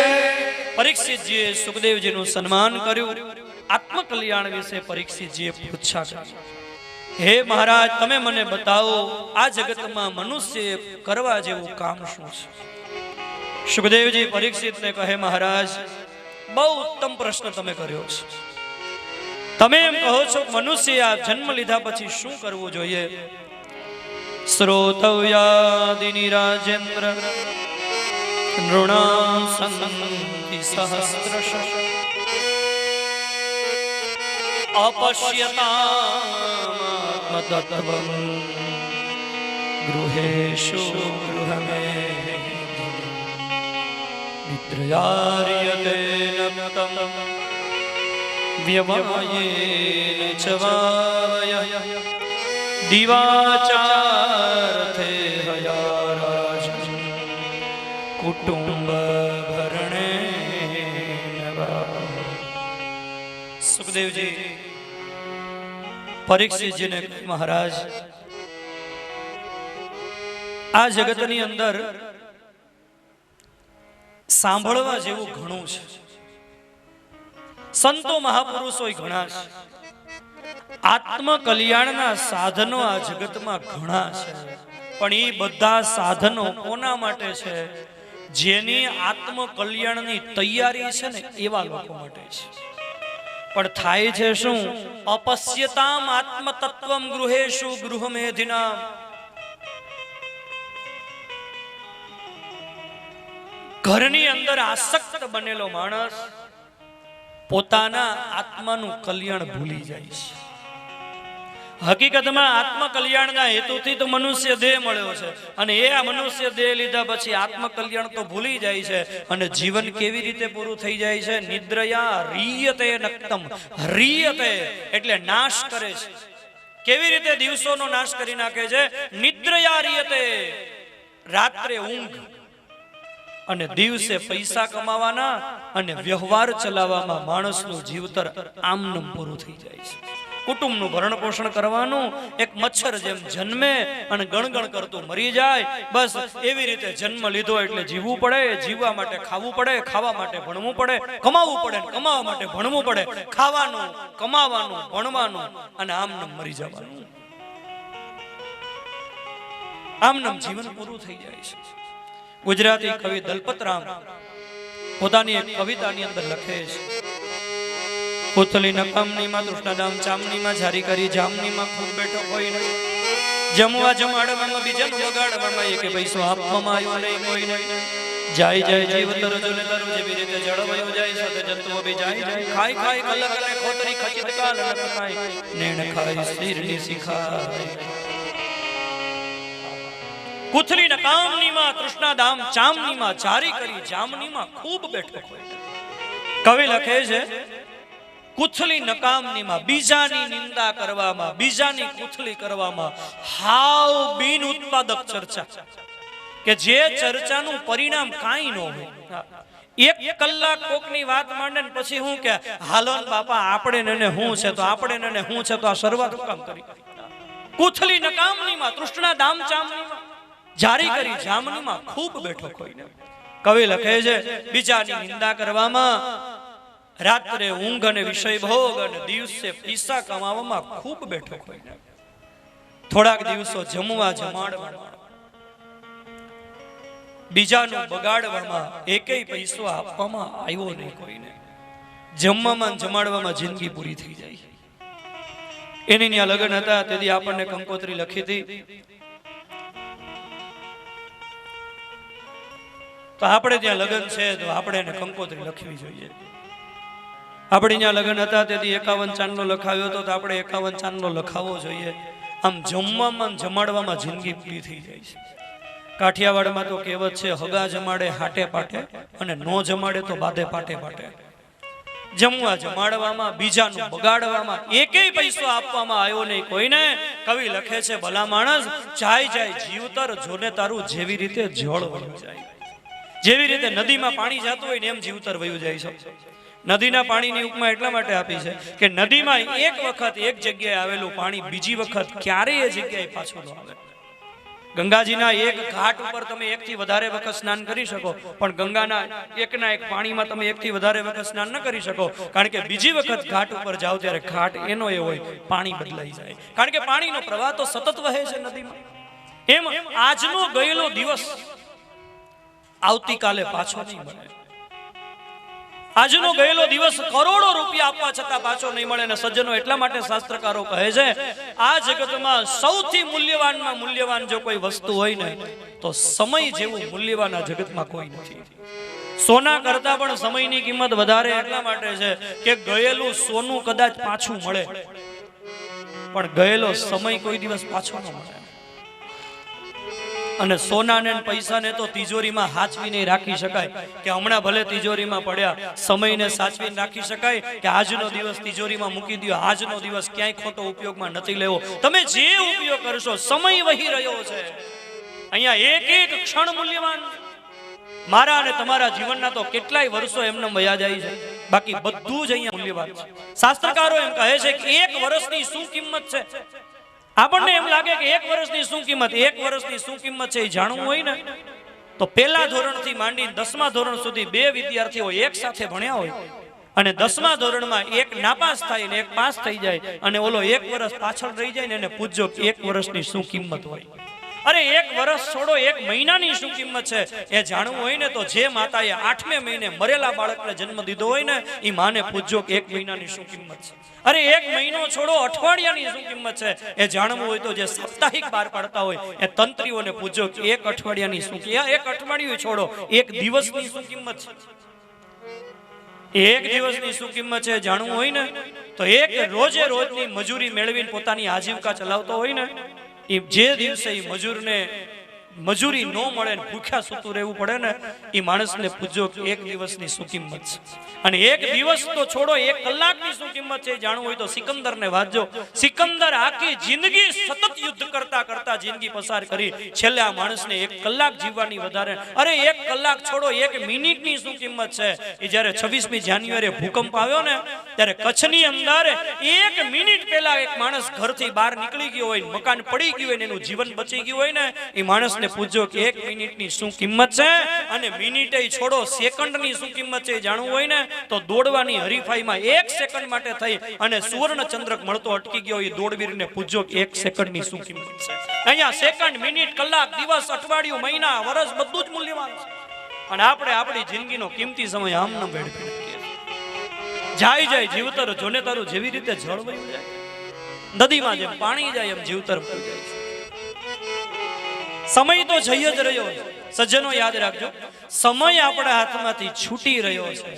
પરીક્ષિતજીએ સુખદેવજીનું સન્માન કર્યું. આત્મકલ્યાણ વિશે પરીક્ષિતજીએ પૂછા કરી, હે મહારાજ, તમે મને બતાવો આ જગતમાં મનુષ્ય કરવા જેવું કામ શું છે? સુખદેવજી પરીક્ષિતને કહે, મહારાજ, બહુ ઉત્તમ પ્રશ્ન તમે કર્યો છે. તમે એમ કહો છો મનુષ્ય આ જન્મ લીધા પછી શું કરવું જોઈએ? શ્રોતવ્યાદિની રાજેન્દ્ર નૃણાં સંતિ સહસ્રશ અપશ્યતાત્મતત્વં ગૃહેષુ ગૃહમે નિદ્રયાર્યતે નક્તમ વ્યવયेन ચ વાવયઃ દિવાચાર્થે હયારાજ કુટુંબ ભરણે. સુખદેવજી પરીક્ષિતજીને, મહારાજ, આ જગતની અંદર સાંભળવા જેવું ઘણું છે. સંતો મહાપુરુષો ઘણા છે, આત્મ કલ્યાણના સાધનો આ જગતમાં ઘણા છે, પણ એ બધા સાધનો કોના માટે છે? જેની આત્મ કલ્યાણની તૈયારી છે ને એવા લોકો માટે છે. પણ થાય છે શું? અપશ્યતામ આત્મતત્વમ ગૃહેષુ ગૃહમેધિનામ. ઘરની અંદર આસક્ત બનેલો માણસ પોતાના આત્માનું કલ્યાણ ભૂલી જાય છે. હકીકતમાં આત્મ કલ્યાણના હેતુથી તો મનુષ્ય દેહ મળ્યો છે, અને એ આ મનુષ્ય દેહ લીધા પછી આત્મ કલ્યાણ તો ભૂલી જાય છે, અને જીવન કેવી રીતે પૂરું થઈ જાય છે? નિદ્રયા રીયતે નક્તમ. રીયતે એટલે નાશ કરે છે. કેવી રીતે દિવસોનો નાશ કરી નાખે છે? નિદ્રયા રીયતે, રાત્રે ઊંઘ, અને દિવસે પૈસા કમાવાના અને વ્યવહાર ચલાવવામાં માણસનું જીવતર આમનમ પૂરું થઈ જાય છે. કુટુંબનું ભરણ પોષણ કરવાનું એક મચ્છર જેમ જન્મે અને ગણગણ કરતું મરી જાય, બસ એવી રીતે જન્મ લીધો એટલે જીવવું પડે. જીવવા માટે ખાવું પડે, ખાવા માટે ભણવું પડે, કમાવવું પડે, કમાવા માટે ભણવું પડે, ખાવાનું, કમાવાનું, ભણવાનું, અને આમનમ મરી જવાનું. આમનમ જીવન પૂરું થઈ જાય છે. ગુજરાતી કવિ દલપતરામ પોતાની એક કવિતાની અંદર લખે છે, ઉથલી નકામની માં તૃષ્ણાદામ ચામની માં જારી કરી જામની માં ખૂબ બેઠો કોઈ નહીં, જમવા જમાડવામાં બીજાનું વગાડવામાં એક પૈસો આપવામાં આવ્યો નહીં કોઈ નહીં. જાય જાય જીવ તરજો ને તરજો જેવી રીતે જળવાયો જાય સાથે જંતુઓ બી જાય જાય. ખાઈ ખાઈ કલક અને ખોતરી ખચિત કાલ ન ખાય, નેણ ખાય શીરની શિખાય. કુથલી નકામનીમાં તૃષ્ણા દામ ચામનીમાં જારી કરી જામનીમાં ખૂબ બેઠો હોય. કવિ લખે છે કુથલી નકામનીમાં, બીજાની નિંદા કરવામાં, બીજાની કુથલી કરવામાં, હાવ બિન ઉત્પાદક ચર્ચા, કે જે ચર્ચાનું પરિણામ કાંઈ ન હોય. એક કલાક કોકની વાત માંડે ને પછી હું કે હાલો બાપા આપણે ને હું છે તો આપણે ને હું છે તો આ શરૂઆત કામ કરી. કુથલી નકામનીમાં તૃષ્ણા દામ ચામનીમાં જારી કરી જામનીમાં ખૂબ બેઠો કોઈને. કવિ લખે છે બીજાની નિંદા કરવામાં, રાત્રે ઊંઘ અને વિષય ભોગ અને દિવસે પૈસા કમાવામાં ખૂબ બેઠો કોઈને. થોડાક દિવસો જમવા જમાડવામાં, બીજાનું બગાડવામાં, એકેય પૈસો આપવામાં આવ્યો નહીં કોઈને. જમવામાં જમાડવામાં જિંદગી પૂરી થઈ જાય. એની ત્યાં લગ્ન હતા તેથી આપણને કંકોત્રી લખી હતી. તો આપણે ત્યાં લગ્ન છે તો આપણે એને કંકોત્રી લખવી જોઈએ. આપણે ત્યાં લગ્ન હતા તેથી 51 ચાંદલો લખાવ્યો હતો તો આપણે 51 ચાંદલો લખાવવો જોઈએ. આમ જમવામાં જમાડવામાં જિંદગી પૂરી થઈ જાય છે. કાઠિયાવાડમાં તો કહેવત છે હગા જમાડે હાટે પાટે અને નો જમાડે તો બાધે પાટે પાટે. જમવા જમાડવામાં, બીજાનું બગાડવામાં, એકેય પૈસો આપવામાં આવ્યો નહીં કોઈને. કવિ લખે છે ભલા માણસ જાય જાય જીવતર જોને તારું જેવી રીતે જળ વયું જાય. જેવી રીતે નદીમાં પાણી જતું હોય ને એમ જીવતર વયું જાય છે. નદીના પાણીની ઉપમા એટલા માટે આપી છે કે નદીમાં એક વખત એક જગ્યાએ આવેલું પાણી બીજી વખત ક્યારેય એ જગ્યાએ પાછું ન આવે. ગંગાજીના એક ઘાટ ઉપર તમે એકથી વધારે વખત સ્નાન કરી શકો, પણ ગંગાના એકના એક પાણીમાં તમે એકથી વધારે વખત સ્નાન ન કરી શકો, કારણ કે બીજી વખત ઘાટ ઉપર જાઓ ત્યારે ઘાટ એનો એ હોય, પાણી બદલાઈ જાય. કારણ કે પાણીનો પ્રવાહ તો સતત વહે છે નદીમાં. એમ આજનો ગયેલો દિવસ આવતીકાલે પાછો નહીં મળે. આજનો ગયેલો દિવસ કરોડો રૂપિયા આપવા છતાં પાછો નહીં મળે. અને સજ્જનો એટલા માટે શાસ્ત્રકારો કહે છે આ જગતમાં સૌથી મૂલ્યવાનમાં મૂલ્યવાન જો કોઈ વસ્તુ હોય ને તો સમય જેવું મૂલ્યવાન આ જગતમાં કોઈ નથી. સોના કરતા પણ સમયની કિંમત વધારે એટલા માટે છે કે ગયેલું સોનું કદાચ પાછું મળે પણ ગયેલો સમય કોઈ દિવસ પાછો ન મળે. અને સોનાને પૈસાને તો તિજોરીમાં સાચવીને રાખી શકાય કે હમણાં ભલે તિજોરીમાં પડ્યા, સમયને સાચવીને રાખી શકાય કે આજનો દિવસ તિજોરીમાં મૂકી દો, આજનો દિવસ ક્યાંય ખોટો ઉપયોગમાં નથી લેવો. તમે જે ઉપયોગ કરશો, સમય વહી રહ્યો છે. અહીંયા એક એક ક્ષણ મૂલ્યવાન. મારા અને તમારા જીવનના તો કેટલાય વર્ષો એમને વયા જાય છે, બાકી બધું જ અહીંયા મૂલ્યવાન છે. શાસ્ત્રકારો એમ કહે છે કે એક વર્ષની શું કિંમત છે. આપણને એમ લાગે કે એક વર્ષની શું કિંમત, એક વર્ષની શું કિંમત છે એ જાણવું હોય ને તો પહેલા ધોરણથી માંડીને 10મા ધોરણ સુધી બે વિદ્યાર્થીઓ એક સાથે ભણ્યા હોય અને 10મા ધોરણમાં એક નાપાસ થાય ને એક પાસ થઈ જાય અને ઓલો એક વર્ષ પાછળ રહી જાય ને એને પૂછજો કે એક વર્ષની શું કિંમત હોય. અરે એક વર્ષ છોડો, એક મહિનાની શું કિંમત છે એ જાણવું હોય ને તો જે માતાએ 8મે મહિને મરેલા બાળકને જન્મ દીધો હોય ને એ માને પૂછજો કે એક મહિનાની શું કિંમત છે. અરે એક મહિનો છોડો, અઠવાડિયાની શું કિંમત છે એ જાણવું હોય તો જે સાપ્તાહિક બહાર પાડતા હોય એ તંત્રીઓને પૂછજો કે એક અઠવાડિયાની શું કિંમત, એક અઠવાડિયું છોડો, એક દિવસની શું કિંમત છે. એક દિવસની શું કિંમત છે જાણવું હોય ને તો એક રોજે રોજની મજૂરી મેળવીને પોતાની આજીવિકા ચલાવતો હોય ને એ જે દિવસે એ મજૂરને મજૂરી ન મળે ને ભૂખ્યા સૂતું રહેવું પડે ને એ માણસને પૂછજો કે એક દિવસની શું કિંમત છે. અને એક દિવસ તો છોડો, એક કલાકની શું કિંમત છે જાણવું હોય તો સિકંદરને વાંચજો. સિકંદર આખી જિંદગી સતત યુદ્ધ કરતા કરતા જિંદગી પસાર કરી છેલ્લે આ માણસને 1 કલાક જીવવાની વધારે. અરે 1 કલાક છોડો, 1 મિનિટની શું કિંમત છે એ જ્યારે 26મી જાન્યુઆરીએ ભૂકંપ આવ્યો ને ત્યારે કચ્છની અંદર 1 મિનિટ પહેલા એક માણસ ઘરથી બહાર નીકળી ગયો હોય, મકાન પડી ગયું હોય ને એનું જીવન બચી ગયું હોય ને એ માણસને પૂછજો કે 1 મિનિટની શું કિંમત છે. અને મિનિટે છોડો, સેકન્ડની શું કિંમત છે જાણવું હોય ને તો દોડવાની હરીફાઈમાં 1 સેકન્ડ માટે થઈ અને સુવર્ણ ચંદ્રક મળતો અટકી ગયો એ દોડવીરને પૂછજો કે 1 સેકન્ડની શું કિંમત છે. અહીંયા સેકન્ડ, મિનિટ, કલાક, દિવસ, અઠવાડિયું, મહિના, વર્ષ બધું જ મૂલ્યવાન છે. અને આપણે આપણી જિંદગીનો કિંમતી સમય આમ ન વેડફી નાખીએ. જાય જાય જીવતર જોને તારું જેવી રીતે જળ વયું જાય, નદીમાં જેમ પાણી જાય એમ જીવતર વયું જાય છે. સમય તો જઈ જ રહ્યો છે. સજ્જનો યાદ રાખજો, સમય આપણા હાથમાંથી છૂટી રહ્યો છે.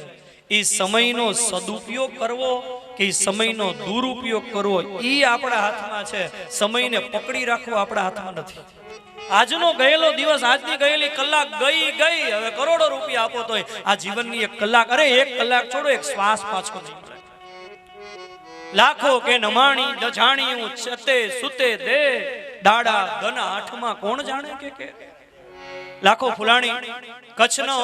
એ સમયનો સદુપયોગ કરવો કે સમયનો દુરુપયોગ કરવો એ આપણા હાથમાં છે. સમયને પકડી રાખવો આપણા હાથમાં નથી. આજનો ગયેલો દિવસ, આજની ગયેલી કલાક ગઈ. હવે કરોડો રૂપિયા આપો તોય આ જીવનની એક કલાક, અરે એક કલાક છોડો, એક શ્વાસ પાછો નહીં મળે. લાખો કે નમાણી દજાણીયું ચતે સુતે દે, દાડા દના આઠમાં કોણ જાણે કે લાખો ફૂલાણી, કચ્છનો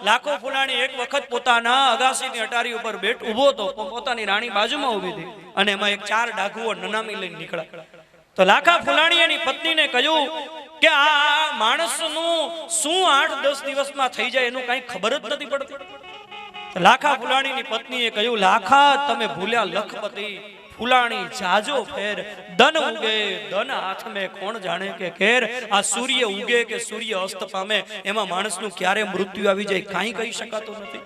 લાખો ફૂલાણી એક વખત પોતાના અગાસીની અટારી ઉપર બેઠ ઊભો તો, પોતાની રાણી બાજુમાં ઊભી હતી અને એમાં એક 4 ડાઘુઓ નનામી લઈને નીકળ્યા. તો લાખા ફૂલાણી એની પત્નીને કહ્યું કે આ માણસનું શું 8-10 દિવસમાં થઈ જાય એનું કઈ ખબર જ નથી પડતી. લાખા ફૂલાણીની પત્નીએ કહ્યું, લાખા તમે ભૂલ્યા લખપતિ, ફૂલાણી જાજો ફેર, ધન ઉગે ધન હાથ મેં કોણ જાણે કે ખેર. આ સૂર્ય ઉગે કે સૂર્ય અસ્ત પામે એમાં માણસનું ક્યારે મૃત્યુ આવી જાય કાંઈ કહી શકાતું નથી.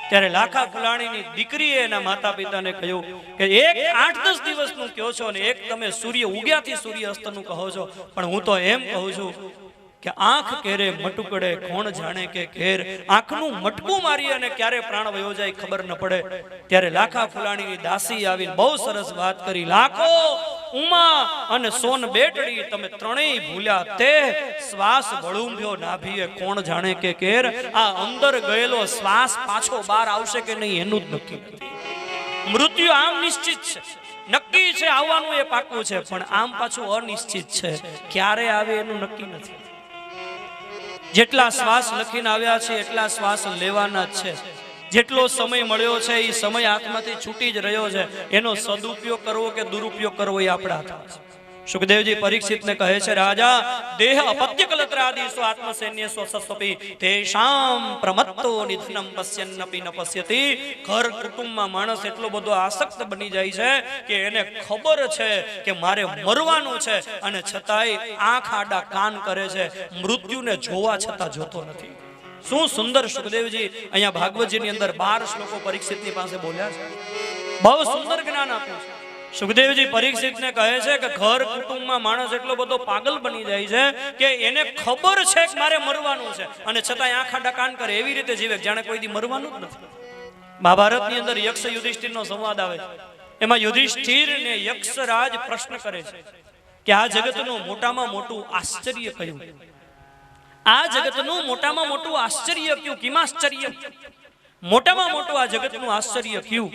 ત્યારે લાખા ફૂલાણીની દીકરીએ એના માતા પિતાને કહ્યું કે એક 8-10 દિવસનું કહો છો ને એક તમે સૂર્ય ઉગ્યાથી સૂર્ય અસ્તનું કહો છો, પણ હું તો એમ કહું છું કે આંખ કેરે મટુકડે કોણ જાણે કે ઘેર. આંખનું મટકું મારી અને ક્યારે પ્રાણ વયો જાય ખબર ન પડે. ત્યારે લાખા ફૂલાણીની દાસી આવીને બહુ સરસ વાત કરી. લાખો, ઉમા અને સોન બેટડી તમે ત્રણેય ભૂલ્યા તે, શ્વાસ વળુંભ્યો નાભીએ કોણ જાણે કે કેર. આ અંદર ગયેલો શ્વાસ પાછો બહાર આવશે કે નહીં એનું જ નક્કી નથી. મૃત્યુ આમ નિશ્ચિત છે, નક્કી છે, આવવાનું એ પાકું છે, પણ આમ પાછું અનિશ્ચિત છે, ક્યારે આવે એનું નક્કી નથી. જેટલા શ્વાસ લખીને આવ્યા છે એટલા શ્વાસ લેવાના જ છે. જેટલો સમય મળ્યો છે એ સમય હાથમાંથી છૂટી જ રહ્યો છે. એનો સદુપયોગ કરવો કે દુરુપયોગ કરવો એ આપણા હાથમાં છે. સુખદેવજી પરીક્ષિતને કહે છે, રાજા દેહ અપત્ય કલત્રાદિષુ આત્મસૈન્ય સ્વસસ્વપી તેષામ પ્રમત્તો નિધનમ પશ્યન્નપી ન પશ્યતિ. ઘર કુટુંબમાં માણસ એટલો બધો આસક્ત બની જાય છે કે એને ખબર છે કે મારે મરવાનું છે અને છતાંય આંખ આડા કાન કરે છે, મૃત્યુને જોવા છતાં જોતો નથી. શું સુંદર સુખદેવજી અહીંયા ભાગવતજીની અંદર 12 શ્લોકો પરીક્ષિતની પાસે બોલ્યા છે. બહુ સુંદર જ્ઞાન આપ્યું છે. સુખદેવજી પરીક્ષિતને કહે છે કે ઘર કુટુંબમાં માણસ એટલો બધો પાગલ બની જાય છે કે એને ખબર છે કે મારે મરવાનું છે અને છતાં આંખ આડા કાન કરે, એવી રીતે જીવે જાણે કોઈ દી મરવાનું જ નથી. મહાભારતની અંદર યક્ષ યુધિષ્ઠિરનો સંવાદ આવે છે. એમાં યુધિષ્ઠિરને યક્ષરાજ પ્રશ્ન કરે છે કે આ જગતનું મોટામાં મોટું આશ્ચર્ય કયું? આ જગતનું મોટામાં મોટું આશ્ચર્ય કયું? કિમાશ્ચર્ય, મોટામાં મોટું આ જગતનું આશ્ચર્ય કયું?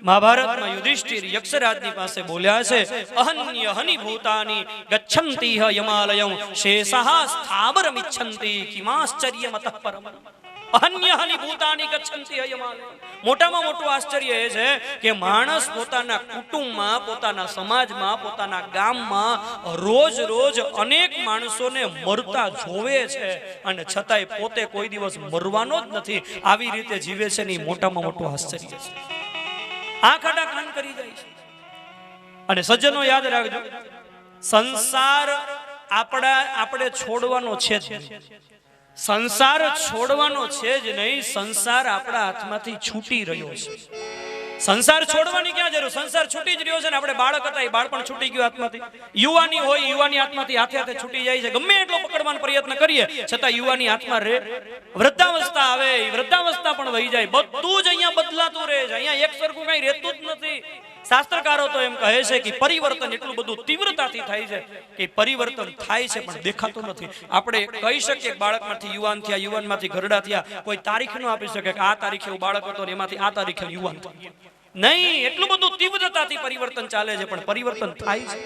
મહાભારતમાં યુધિષ્ઠિર યક્ષરાજની પાસે બોલ્યા છે, અહન્ય હનિ ભૂતાની ગચ્છન્તિ યમાલયં શેષઃ સ્થાવરમિચ્છન્તિ કિમાશ્ચર્ય મતઃ પરમ. અહન્ય હનિ ભૂતાની ગચ્છન્તિ યમાલયં. મોટામાં મોટું આશ્ચર્ય એ છે કે માણસ પોતાના કુટુંબમાં, પોતાના સમાજમાં, પોતાના ગામમાં રોજ રોજ અનેક માણસોને મરતા જોવે છે અને છતાંય પોતે કોઈ દિવસ મરવાનો જ નથી. આવી રીતે જીવે છે ને મોટામાં મોટું આશ્ચર્ય છે. આંખ આડા કાન કરી જાય છે. અને સજ્જનો યાદ રાખજો, સંસાર આપણે છોડવાનો છે જ નહીં. સંસાર છોડવાનો છે જ નહીં, સંસાર આપણા હાથમાંથી છૂટી રહ્યો છે. સંસાર છોડવાની ક્યાં જરૂર? સંસાર છૂટી જ રહ્યો છે ને. આપણે બાળક હતા એ બાળપણ છૂટી ગયું હાથમાંથી. યુવાની હોય, યુવાની હાથમાંથી હાથે હાથે છૂટી જાય છે. ગમે એટલો પકડવાનો પ્રયત્ન કરીએ છતાં યુવાની હાથમાં રહે. વૃદ્ધાવસ્થા આવે, વૃદ્ધાવસ્થા પણ વહી જાય. બધું જ અહીંયા બદલાતું રહે છે. અહીંયા એક સરખું કઈ રહેતું જ નથી. શાસ્ત્રકારો તો એમ કહે છે કે પરિવર્તન એટલું બધું તીવ્રતાથી થાય છે કે પરિવર્તન થાય છે પણ દેખાતું નથી. આપણે કહી શકીએ બાળકમાંથી યુવાન થયા, યુવાનમાંથી ઘરડા થયા, કોઈ તારીખ ન આપી શકે કે આ તારીખે એવું બાળક હતો ને એમાંથી આ તારીખે યુવાન થયા. નહીં, એટલું બધું તીવ્રતાથી પરિવર્તન ચાલે છે પણ પરિવર્તન થાય છે.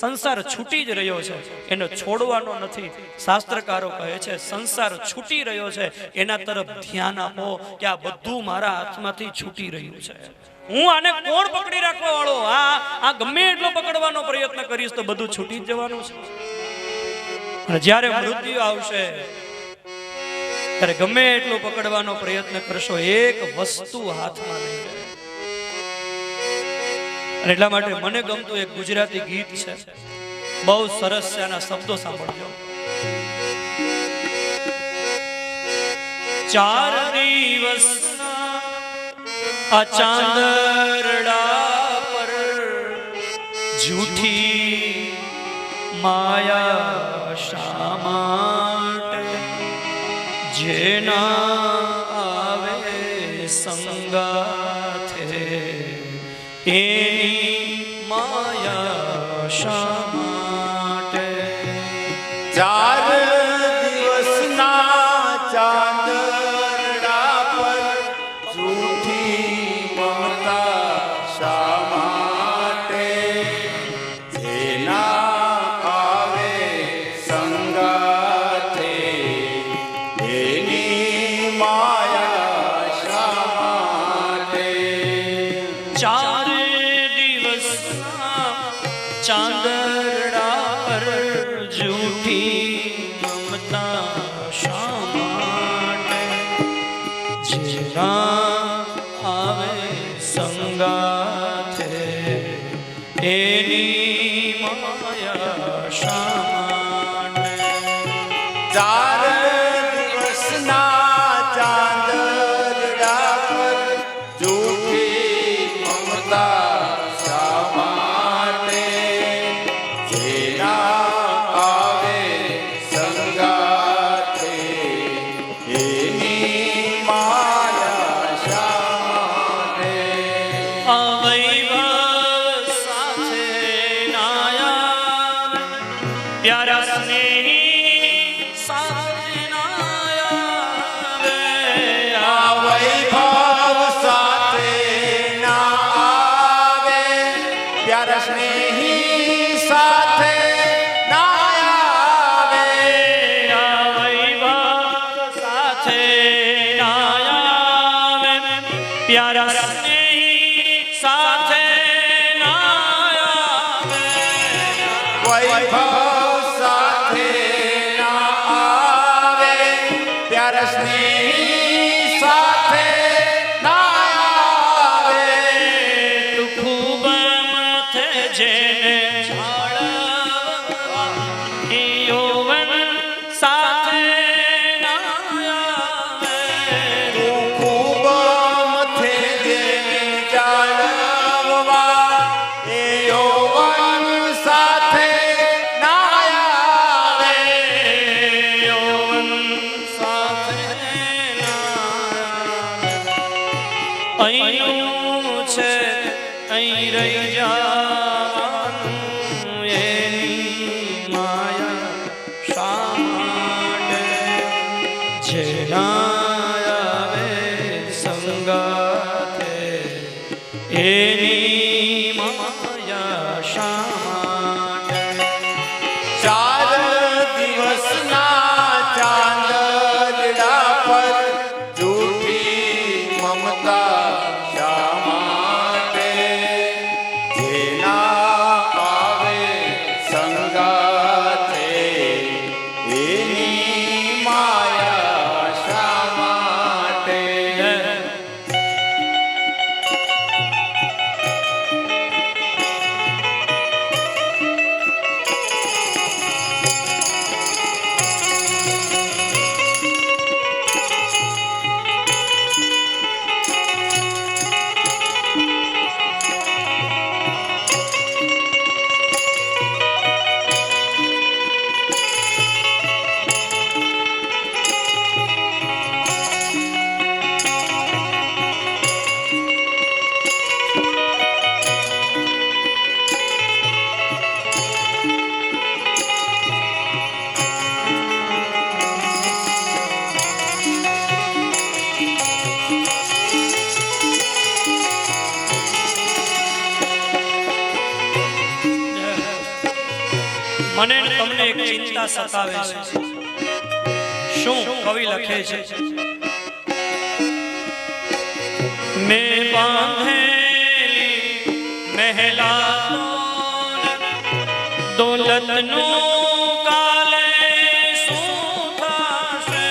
સંસાર છૂટી જ રહ્યો છે, એને છોડવાનો નથી. શાસ્ત્રકારો કહે છે સંસાર છૂટી રહ્યો છે, એના તરફ ધ્યાન આપો કે આ બધું મારા હાથમાંથી છૂટી રહ્યું છે. હું આને કોણ પકડી રાખવા વાળો? આ ગમે એટલો પકડવાનો પ્રયત્ન કરીશ તો બધું છૂટી જ જવાનું છે. અને જ્યારે મૃત્યુ આવશે ત્યારે ગમે એટલો પકડવાનો પ્રયત્ન કરશો, એક વસ્તુ હાથમાં નહીં રહે. અને એટલા માટે મને ગમતું એક ગુજરાતી ગીત છે, બહુ સરસ છે. આના શબ્દો સાંભળજો. 4 દિવસના આ ચાંદરડા પર જૂઠી માયા શા માટે? જેના આવે સંગાથે એની માયા શા માટે? 4 ચાર દિવસના ચાંદરડા પર જૂઠી મમતા શા માટે? જેના આવે સંગાથે એની માયા શા માટે? આ વૈભવ સાથે નાયા પ્યારા સ્નેહી સાથે નાયા આ વૈભવ સાથે ના આવે પ્યારા સ્નેહી સાથે ના આવે આ વૈભવ સાથે નાયા પ્યારા સ્નેહી સાથે નાયા વૈભવ સાથે ના આવે પ્યારા સ્નેહી સાથે ના આવે તું ખૂબ મથે જેને જાળવવા એ યૌવન સાથે નાયા તું ખૂબ મથે જેને જાળવવા એ યૌવન સાથે ના આવે યૌવન સાથે અહીંનું છે અહીં રહી જવાનું એની માયા શા માટે? જેના આવે સંગાથે એની માયા શા માટે? ચાર દિવસના ચાંદરડા પર જૂઠી મમતા શા માટે? જેના આવે સંગાથે એની માયા શા માટે? મને ને તમને એક ચિંતા સતાવે છે. શું કવિ લખે છે? મેં બાંધેલી મહેલાતોને દોલતનું કાલે શું થશે?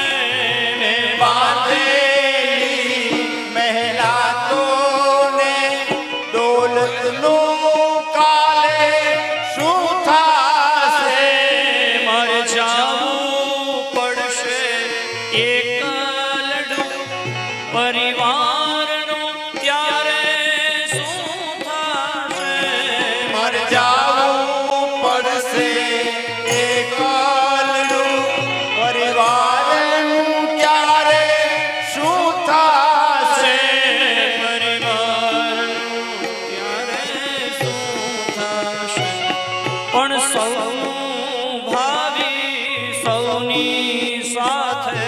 મેં બાંધેલી મહેલાતોને દોલતનું કાલે શું થાશે? મારે જાવું પડશે એકલડું પરિવારનું ત્યારે શું થશે? મર જાવું પડશે એકલડું પરિવારનું ક્યારે શું થાશે? પરિવારનું ત્યારે શું થશે? પણ સૌનું ભાવિ સૌની સાથે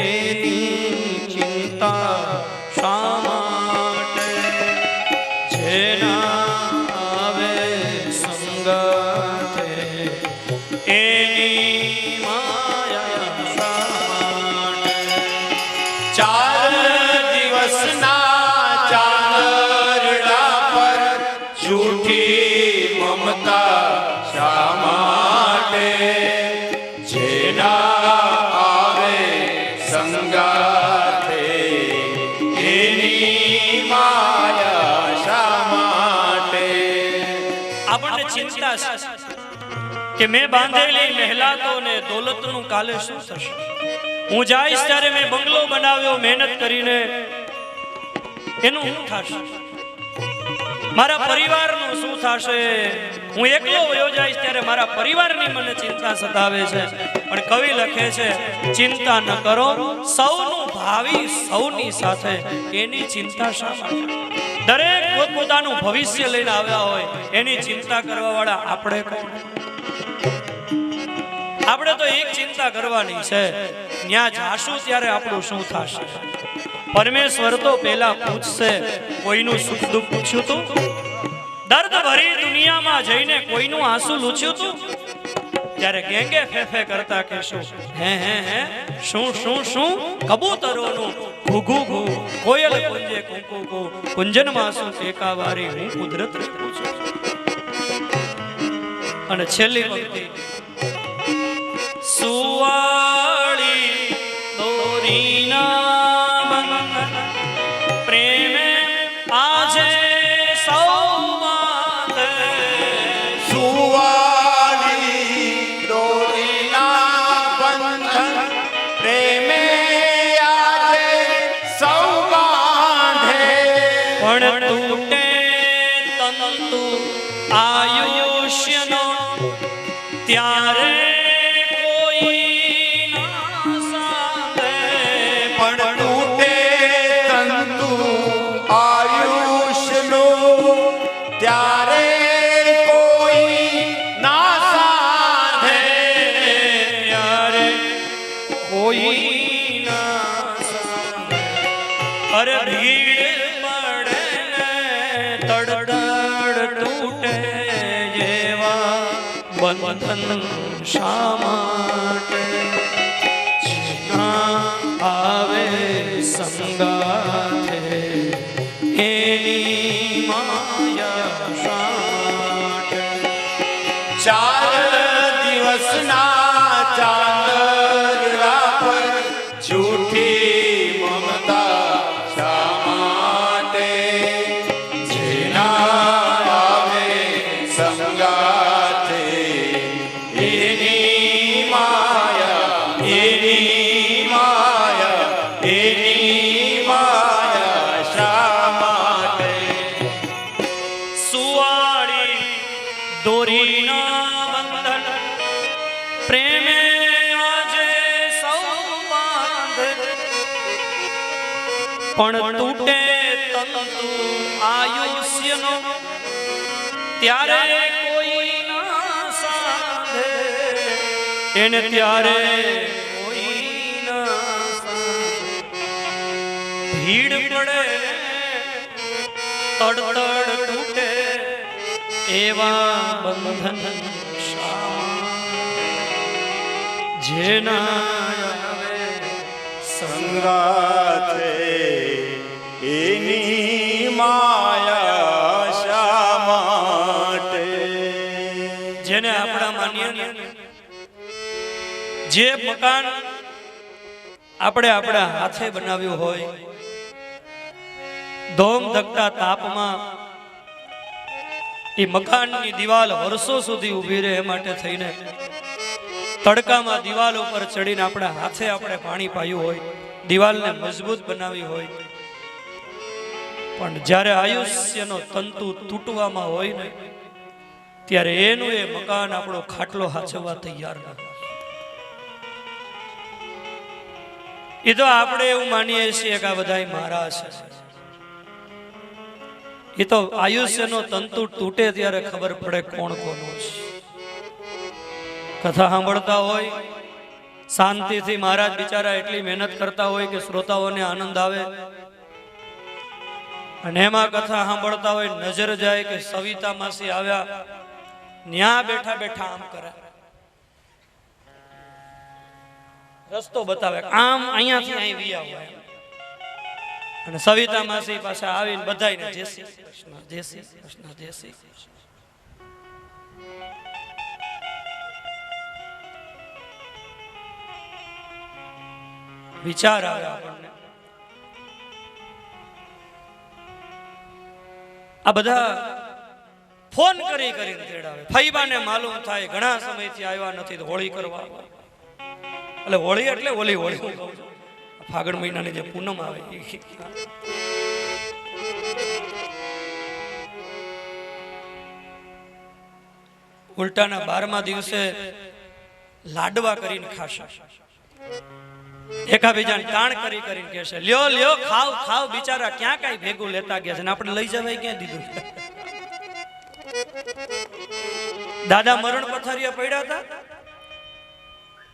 એની ચિંતા શા માટે? જેના આવે સંગાથે એની માયા શા માટે? ચાર દિવસના ચાંદરડા પર જૂઠી મમતા શા માટે? જેના આવે કે મેં બાંધેલી મહેલાતો ને દોલતનું કાલે શું થશે? હું જઈશ ત્યારે મેં બંગલો બનાવ્યો મહેનત કરીને, એનું શું થશે? મારા પરિવારનું શું થશે? હું એકલો વયો જઈશ ત્યારે મારા પરિવારની મને ચિંતા સતાવે છે. પણ કવિ લખે છે, ચિંતા ન કરો, સૌનું ભાવિ સૌની સાથે, એની ચિંતા શા માટે? દરેક પોતપોતાનું ભવિષ્ય લઈને આવ્યા હોય, એની ચિંતા કરવા વાળા આપણે કોણ? આપણે તો એક ચિંતા કરવાની છે, ત્યાં જાશું ત્યારે આપણું શું થશે? પરમેશ્વર તો પેલા પૂછશે, કોઈનું સુખ દુઃખ પૂછ્યું તું? દર્દ ભરી દુનિયામાં જઈને કોઈનું આંસુ લૂછ્યું તું? ત્યારે ગેંગે ફેફે કરતા કહેશું, હે શું શું શું? કબૂતરોનું ઘૂ ઘૂ, કોયલ કુંજે કુકુ કુ, કુંજનમાં શું એકાવારી હું કુદરત પૂછું. અને છેલ્લી પંક્તિ, સુવાળી દોરીના બંધન પ્રેમે આજે સૌ બાંધે. સુવાળી દોરીના બંધન પ્રેમે આજે સૌ બાંધે. પણ તૂટે તંતુ આયુષ્યનો ત્યારે પણ તૂટે તંતુ આયુષ્યનો ત્યારે કોઈ ના સાધે. ત્યારે કોઈ ના સાંભળે. અરે ભીડ પડે ને તડતડ તૂટે જેવા બંધન શા માટે? આવે સંગાથે એની માયા શા માટે? 4 દિવસના ચાંદરા પર જૂઠી મમતા શા માટે? જેના આવે સંગાથે એની માયા, એની માયા શા માટે? સુવાળી દોરીના બંધન પ્રેમે આજે સૌ બાંધે. પણ તૂટે તંતુ આયુષ્યનો ત્યારે કોઈ ના સાંધે. એને ત્યારે કોઈ ના સાંધે. ભીડ પડે તડતડ તૂટે એવા બંધન શા? જેના આવે સંગાથે એની માયા શા માટે? જેને આપણા માન્ય જે મકાન આપણે આપણા હાથે બનાવ્યું હોય, ધોમ ધકતા તાપમાં એ મકાનની દિવાલ વર્ષો સુધી ઊભી રહે એ માટે થઈને તડકામાં દિવાલ ઉપર ચડીને આપણા હાથે આપણે પાણી પાયું હોય, દિવાલને મજબૂત બનાવી હોય, પણ જ્યારે આયુષ્યનો તંતુ તૂટવામાં હોય ને ત્યારે એનું એ મકાન આપણો ખાટલો હાચવવા તૈયાર ન હોય. એ તો આપણે એવું માનીએ છીએ કે આ બધા મારા છે. એ તો આયુષ્યનો તંતુ તૂટે ત્યારે ખબર પડે કોણ કોનું છે. કથા સાંભળતા હોય શાંતિથી, મહારાજ બિચારા એટલી મહેનત કરતા હોય કે શ્રોતાઓને આનંદ આવે, અને એમાં કથા સાંભળતા હોય નજર જાય કે સવિતા માસી આવ્યા, ન્યા બેઠા બેઠા આમ કરે, રસ્તો બતાવે, આમ અહીંયાથી અહીં વિયા હોય, અને સવિતા માસી પાસે આવીને બધાયને જય શ્રી કૃષ્ણ, જય શ્રી કૃષ્ણ, જય શ્રી કૃષ્ણ. વિચાર આવે આપણને, આ બધા ફોન કરીને તેડાવે. ફઈબાને માલુમ થાય ઘણા સમયથી આવ્યા નથી તો હોળી કરવા. એટલે હોળી એટલે ઓલી હોળી હું કહું છું, ફાગણ મહિનાની જે પૂનમ આવે એ. ઉલટાના 12મા દિવસે લાડવા કરીને ખાશે, એકાબીજાને ટાણ કરીને કહેશે લ્યો લ્યો ખાવ ખાવ, બિચારા ક્યાં કઈ ભેગું લેતા ગયા છે ને આપણે લઈ જવાય ક્યાં દીધું. દાદા મરણ પથારીયા પડ્યા હતા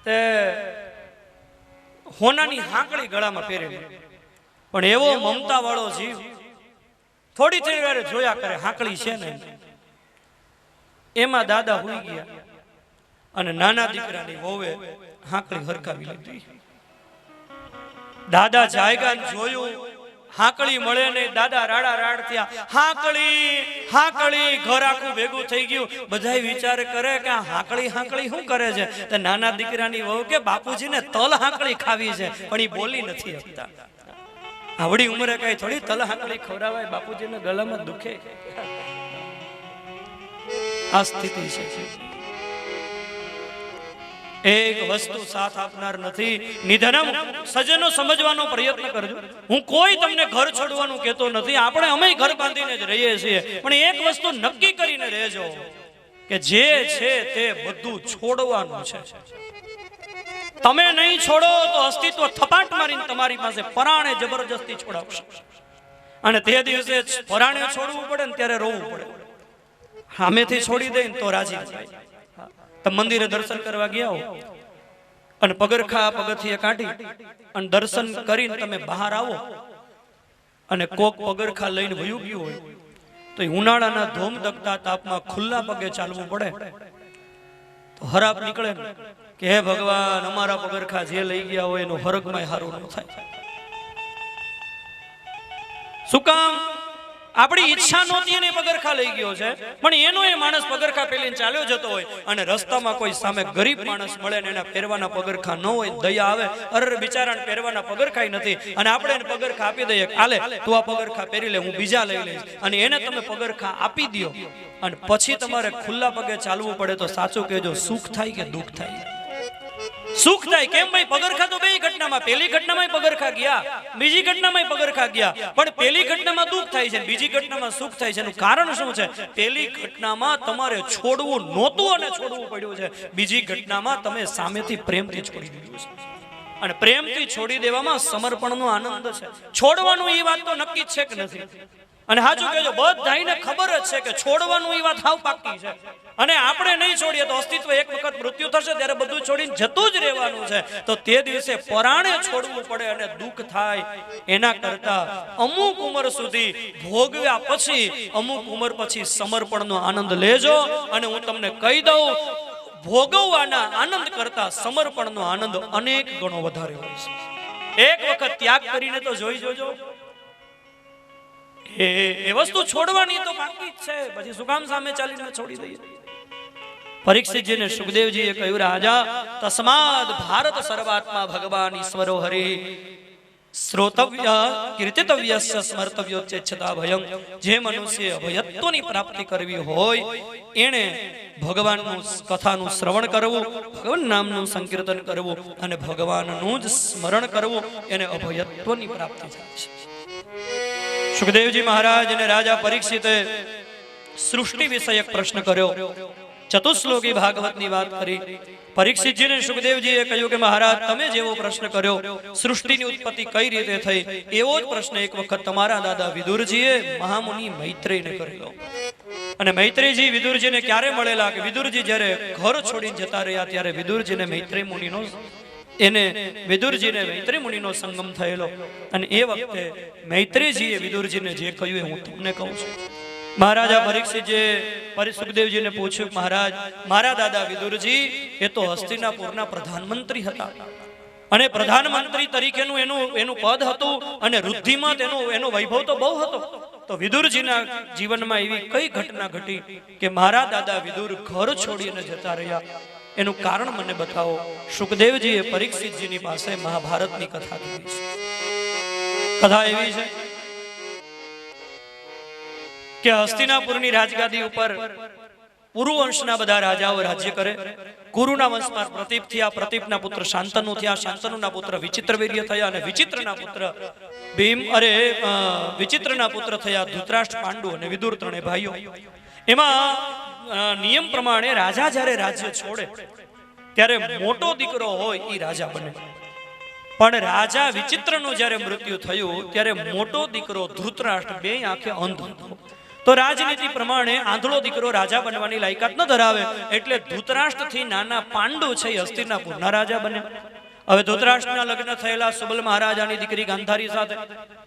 તે હોનાની હાંકડી ગળામાં પહેરેલી, પણ એવો મમતા વાળો જીવ થોડી થોડી વારે જોયા કરે હાંકડી છે ને, એમાં દાદા હુઈ ગયા અને નાના દીકરાની વહુએ હાંકડી હરકાવી લીધી. દાદા જાયગા જોયું હાંકડી મળે નહીં, દાદા રાડા રાડ થયા, હાંકડી હાંકડી, ઘર આખું ભેગું થઈ ગયું. બધાય વિચાર કરે કે આ હાંકડી હાંકડી શું કરે છે, તો નાના દીકરાની વહુ કે બાપુજીને તલ હાંકડી ખાવી છે, પણ એ બોલી નથી શકતા. આવડી ઉંમરે કઈ થોડી તલ હાંકડી ખવડાવાય, બાપુજીને ગળામાં દુખે. આ સ્થિતિ છે. એક વસ્તુ સાથ આપનાર નથી. નિધનમ સજ્જનો સમજવાનો પ્રયત્ન કરજો. હું કોઈ તમને ઘર છોડવાનું કહેતો નથી, આપણે અમે ઘર બાંધીને જ રહીએ છીએ, પણ એક વસ્તુ નક્કી કરીને રહેજો કે જે છે તે બધું છોડવાનું છે. તમે નહીં છોડો તો અસ્તિત્વ થપાટ મારીને તમારી પાસે પરાણે જબરજસ્તી છોડાવશે, અને તે દિવસે પરાણે છોડવું પડે ને ત્યારે રોવું પડે. સામેથી છોડી દે તો રાજી થાય. તમે મંદિરે દર્શન કરવા ગયા હો અને પગથિયે કાઢી અને દર્શન કરીને તમે બહાર આવો અને કોક પગરખા લઈને વયું ગયું હોય તો ઉનાળાના ધોમ દગતા તાપમાં ખુલ્લા પગે ચાલવું પડે તો હરાપ નીકળે કે હે ભગવાન, અમારા પગરખા જે લઈ ગયા હોય એનું હરગમાં હારું ન થાય. શું કામ? આપણી ઈચ્છા નહોતી એને પગરખા લઈ ગયો છે, પણ એનો એ માણસ પગરખા પહેરીને ચાલ્યો જતો હોય અને રસ્તામાં કોઈ સામે ગરીબ માણસ મળે ને એના પહેરવાના પગરખા ન હોય, દયા આવે, અરે બિચારાને પહેરવાના પગરખાય નથી, અને આપણે એને પગરખા આપી દઈએ, આલે તું આ પગરખા પહેરી લે, હું બીજા લઈ લઈશ, અને એને તમે પગરખા આપી દો અને પછી તમારે ખુલ્લા પગે ચાલવું પડે તો સાચું કહેજો, સુખ થાય કે દુઃખ થાય? સુખ થાય. કેમ ભાઈ? પગરખા તો બે ઘટનામાં, પહેલી ઘટનામાં પગરખા ગયા, બીજી ઘટનામાં પગરખા ગયા, પણ પહેલી ઘટનામાં દુઃખ થાય છે, બીજી ઘટનામાં સુખ થાય છે. એનું કારણ શું છે? પહેલી ઘટનામાં તમારે છોડવું નહોતું અને છોડવું પડ્યું છે, બીજી ઘટનામાં તમે સામેથી પ્રેમથી છોડી દીધું છે, અને પ્રેમથી છોડી દેવામાં સમર્પણનો આનંદ છે. છોડવાનું એ વાત તો નક્કી છે કે નથી? અને હાચું કહેજો, બધાને ખબર જ છે કે છોડવાનું એ વાત હાવ પાકી છે, અને આપણે નહીં છોડીએ તો અસ્તિત્વ એક વખત મૃત્યુ થશે ત્યારે બધું છોડીને જતું જ રહેવાનું છે. તો તે દિવસે પરાણે છોડવું પડે અને દુઃખ થાય, એના કરતા અમુક ઉંમર સુધી ભોગવ્યા પછી, અમુક ઉંમર પછી સમર્પણનો આનંદ લેજો. અને હું તમને કહી દઉં, ભોગવવાના આનંદ કરતા સમર્પણનો આનંદ અનેક ગણો વધારે હોય છે. એક વખત ત્યાગ કરીને તો જોઈ જોજો, એ વસ્તુ છોડવાની તો બાકી જ છે, પછી શું કામ સામે ચાલીને છોડી દઈએ? પરીક્ષિતજીને સુખદેવજીએ કહ્યું, રાજા તસ્માદ ભારત સર્વાત્મા ભગવાન ઈશ્વરો હરિ શ્રોતવ્ય કીર્તિતવ્ય સ્મર્તવ્યો ચેચ્છતા ભયં. જે મનુષ્ય અભયત્વની પ્રાપ્તિ કરવી હોય એને ભગવાનનું કથાનું શ્રવણ કરવું, ભગવાન નામનું સંકીર્તન કરવું અને ભગવાનનું જ સ્મરણ કરવું, એને અભયત્વની પ્રાપ્તિ થાય છે. સુખદેવજી મહારાજ અને રાજા પરીક્ષિતે સૃષ્ટિ વિષયક પ્રશ્ન કર્યો, ચતુશ્લોકી ભાગવતની વાત કરી. પરીક્ષિતજીને સુખદેવજીએ કહ્યું કે મહારાજ, તમે જેવો પ્રશ્ન કર્યો સૃષ્ટિની ઉત્પત્તિ કઈ રીતે થઈ, એવો જ પ્રશ્ન એક વખત તમારા દાદા વિદુરજીએ મહામુનિ મૈત્રેયને કરેલો. અને મૈત્રેયજી વિદુરજીને ક્યારે મળેલા કે વિદુરજી જ્યારે ઘર છોડીને જતા રહ્યા ત્યારે વિદુરજીને મૈત્રેય મુનિનો વિદુરજીને મૈત્રેય મુનિનો સંગમ થયેલો. અને એ વખતે મૈત્રેયજીએ વિદુરજીને જે કહ્યું એ હું તમને કહું છું. મહારાજા પરીક્ષિતજીએ સુખદેવજીને પૂછ્યું, મહારાજ, મારા દાદા વિદુરજી એ તો હસ્તિનાપુરના પ્રધાનમંત્રી હતા, અને પ્રધાનમંત્રી તરીકેનું એનું પદ હતું, અને રુદ્ધિમાં એનો વૈભવ તો બહુ હતો. તો વિદુરજીના જીવનમાં એવી કઈ ઘટના ઘટી કે મારા દાદા વિદુર ઘર છોડીને જતા રહ્યા? એનું કારણ મને બતાવો. સુખદેવજીએ પરીક્ષિતજીની પાસે મહાભારતની કથા કીધી છે. કથા એવી છે કે હસ્તિનાપુરની રાજગાદી ઉપર પુરુ વંશના બધા રાજાઓ રાજ્ય કરે. કુરુના વંશમાં પ્રતીપ થયા, પ્રતીપના પુત્ર શાંતનુ થયા, શાંતનુના પુત્ર વિચિત્રવીર્ય થયા, અને વિચિત્રના પુત્ર વિચિત્રના પુત્ર થયા ધૃતરાષ્ટ્ર, પાંડુ અને વિદુર, ત્રણે ભાઈઓ. એમાં નિયમ પ્રમાણે રાજા જ્યારે રાજ્ય છોડે ત્યારે મોટો દીકરો હોય એ રાજા બને. પણ રાજા વિચિત્રનું જ્યારે મૃત્યુ થયું ત્યારે મોટો દીકરો ધૃતરાષ્ટ્ર બે આંખે અંધ હતો. તો રાજનીતિ પ્રમાણે આંધળો દીકરો રાજા બનવાની લાયકાત ન ધરાવે, એટલે ધૃતરાષ્ટ્રથી નાના પાંડુ છે એ હસ્તિનાપુરના રાજા બને. હવે ધૃતરાષ્ટ્રના લગ્ન થયેલા સુબલ મહારાજાની દીકરી ગાંધારી સાથે,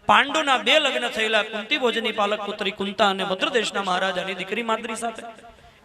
પાંડુના બે લગ્ન થયેલા કુંતી ભોજની પાલક પુત્રી કુંતા અને ભદ્રદેશના મહારાજાની દીકરી માદ્રી સાથે.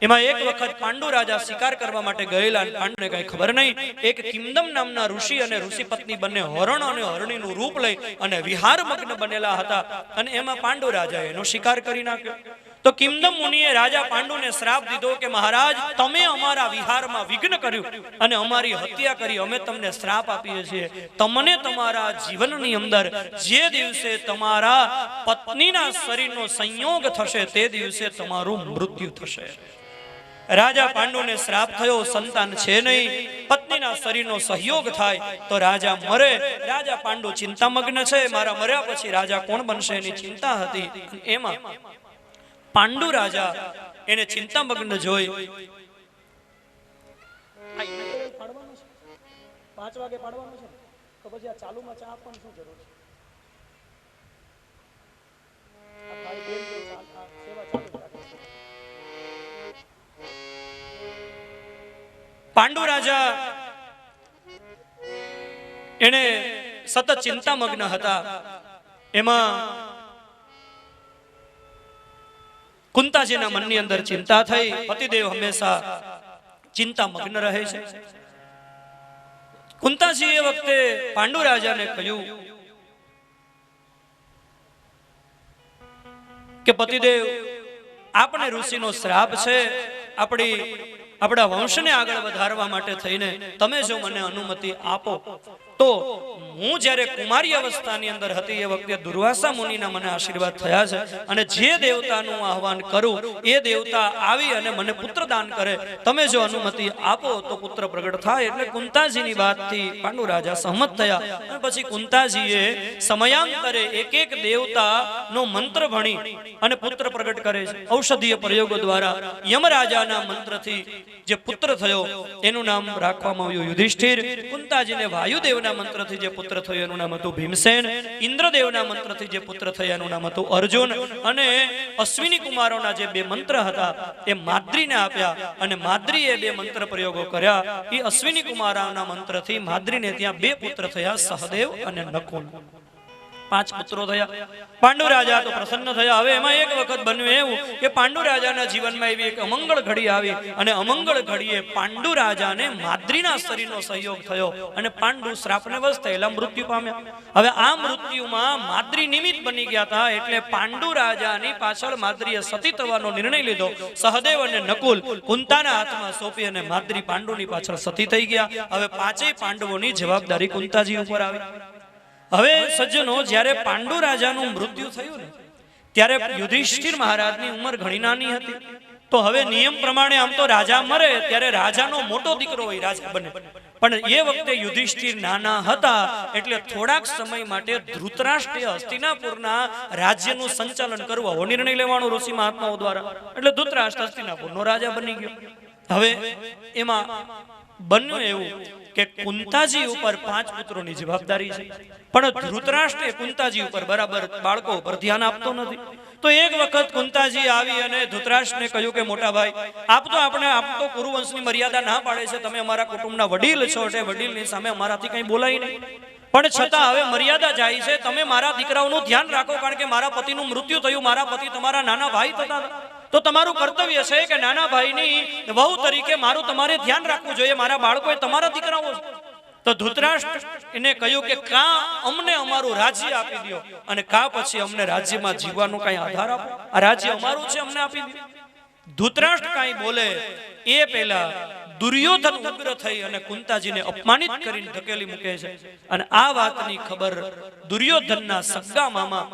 એમાં એક વખત પાંડુ રાજા શિકાર કરવા માટે ગયેલા, પાંડુને કઈ ખબર નહીં. એક કિમદમ નામના ઋષિ અને ઋષિ પત્ની બંને હરણ અને હરણીનું રૂપ લઈ અને વિહાર મગ્ન બનેલા હતા, અને એમાં પાંડુ રાજાએ એનો શિકાર કરી નાખ્યો. તો કિમદમ મુનિએ રાજા પાંડુને શ્રાપ દીધો કે મહારાજ, તમે અમારા વિહારમાં વિઘ્ન કર્યું અને અમારી હત્યા કરી, અમે તમને શ્રાપ આપીએ છીએ. તમને તમારા જીવનની અંદર જે દિવસે તમારા પત્નીના શરીરનો સંયોગ થશે તે દિવસે તમારું મૃત્યુ થશે. રાજા પાંડુને શ્રાપ થયો, સંતાન છે નહીં, પત્નીના શરીરનો સહયોગ થાય તો રાજા મરે. રાજા પાંડુ ચિંતામગ્ન છે, મારા મર્યા પછી રાજા કોણ બનશે એની ચિંતા હતી. એમાં પાંડુ રાજા એને ચિંતામગ્ન જોઈ 5 વાગે પાડવાનું છે તો પછી આ ચાલુમાં ચા આપવાની શું જરૂર છે? આ ભાઈ બેન જે સેવા ચાલુ રાખે છે. પાંડુ રાજા એને સતત ચિંતામગ્ન હતા. એમાં કુંતાજીના મનની અંદર ચિંતા થઈ. પતિદેવ હંમેશા ચિંતામગ્ન રહે છે. કુંતાજી એ વખતે પાંડુ રાજાને કહ્યું કે પતિદેવ, આપણે ઋષિનો શ્રાપ છે, આપણા વંશને આગળ વધારવા માટે થઈને તમે જો મને અનુમતિ આપો તો હું જ્યારે કુમારી અવસ્થાની અંદર હતી એ વખતે દુર્વાસા મુનિના મને આશીર્વાદ થયા છે, અને જે દેવતાનું આહવાન કરું એ દેવતા આવી અને મને પુત્ર દાન કરે. તમે જો અનુમતિ આપો તો પુત્ર પ્રગટ થાય. એટલે કુંતાજીની વાતથી પાંડુ રાજા સહમત થયા. અને પછી કુંતાજીએ સમયાંતરે એક એક દેવતાનો મંત્ર ભણી અને પુત્ર પ્રગટ કરે છે. ઔષધીય પ્રયોગો દ્વારા યમરાજાના મંત્રથી જે પુત્ર થયો એનું નામ રાખવામાં આવ્યું યુધિષ્ઠિર. કુંતાજીને વાયુદેવના મંત્રથી જે પુત્ર થયો એનું નામ હતું ભીમસેન. ઇન્દ્રદેવના મંત્રથી જે પુત્ર થયા એનું નામ હતું અર્જુન. અને અશ્વિની કુમારોના જે બે મંત્ર હતા એ માદ્રીને આપ્યા, અને માદ્રીએ બે મંત્ર પ્રયોગો કર્યા. એ અશ્વિની કુમારોના મંત્રથી માદ્રીને ત્યાં બે પુત્ર થયા, સહદેવ અને નકુલ. 5 પુત્રો થયા. પાંડુ રાજા તો પ્રસન્ન થયા. હવે એમાં એક વખત બન્યું એવું કે પાંડુ રાજાના જીવનમાં એવી એક અમંગળ ઘડી આવી, અને અમંગળ ઘડીએ પાંડુ રાજાને માદ્રીના શરીરનો સહયોગ થયો, અને પાંડુ શ્રાપને વશ થયેલા મૃત્યુ પામ્યા. હવે આ મૃત્યુમાં માદ્રી નિમિત્ત બની ગયા હતા, એટલે પાંડુ રાજાની પાછળ માદ્રીએ સતી થવાનો નિર્ણય લીધો. સહદેવ અને નકુલ કુંતાના હાથમાં સોંપી અને માદ્રી પાંડુની પાછળ સતી થઈ ગયા. હવે 5 પાંડવોની જવાબદારી કુંતાજી ઉપર આવી. હવે સજ્જનો, જ્યારે પાંડુ રાજાનું મૃત્યુ થયું ને ત્યારે યુધિષ્ઠિર મહારાજની ઉંમર ઘણી નાની હતી. તો હવે નિયમ પ્રમાણે આમ તો રાજા મરે ત્યારે રાજાનો મોટો દીકરો હોય રાજા બને, પણ એ વખતે યુધિષ્ઠિર નાના હતા. એટલે થોડાક સમય માટે ધૃતરાષ્ટ્રે હસ્તિનાપુરના રાજ્યનું સંચાલન કરવું આવો નિર્ણય લેવાનો ઋષિ મહાત્માઓ દ્વારા. એટલે ધૃતરાષ્ટ્ર હસ્તિનાપુરનો રાજા બની ગયો. હવે એમાં બન્યું એવું કે કુંતાજી ઉપર 5 પુત્રોની જવાબદારી છે, પણ ધૃતરાષ્ટ્ર કુંતાજી ઉપર બરાબર બાળકો ઉપર ધ્યાન આપતો નથી. તો એક વખત કુંતાજી આવી અને ધૃતરાષ્ટ્રને કહ્યું કે મોટા ભાઈ, આપ તો કુરુવંશની મર્યાદા ના પાડે છે, તમે અમારા કુટુંબના વડીલ છો, એટલે વડીલની સામે અમારાથી કંઈ બોલાય નહીં, પણ છતાં હવે મર્યાદા જાય છે, તમે મારા દીકરાઓનું ધ્યાન રાખો, કારણ કે મારા પતિનું મૃત્યુ થયું, મારા પતિ તમારા નાના ભાઈ થતા હતા, તો તમારું કર્તવ્ય છે કે નાના ભાઈની વહુ તરીકે મારું તમારે ધ્યાન રાખવું જોઈએ, મારા બાળકો એ તમારા દીકરાઓ છે. તો ધૃતરાષ્ટ્ર એને કહ્યું કે કા અમને અમારું રાજ્ય આપી દો, અને કા પછી અમને રાજ્યમાં જીવવાનો કઈ આધાર આપો, આ રાજ્ય અમારું છે, અમને આપી દો. ધૃતરાષ્ટ્ર કઈ બોલે એ પહેલા દુર્યોધન ઉગ્ર થઈ અને કુંતાજીને અપમાનિત કરીને ધકેલી મૂકે છે. અને આ વાતની ખબર દુર્યોધનના સગા મામા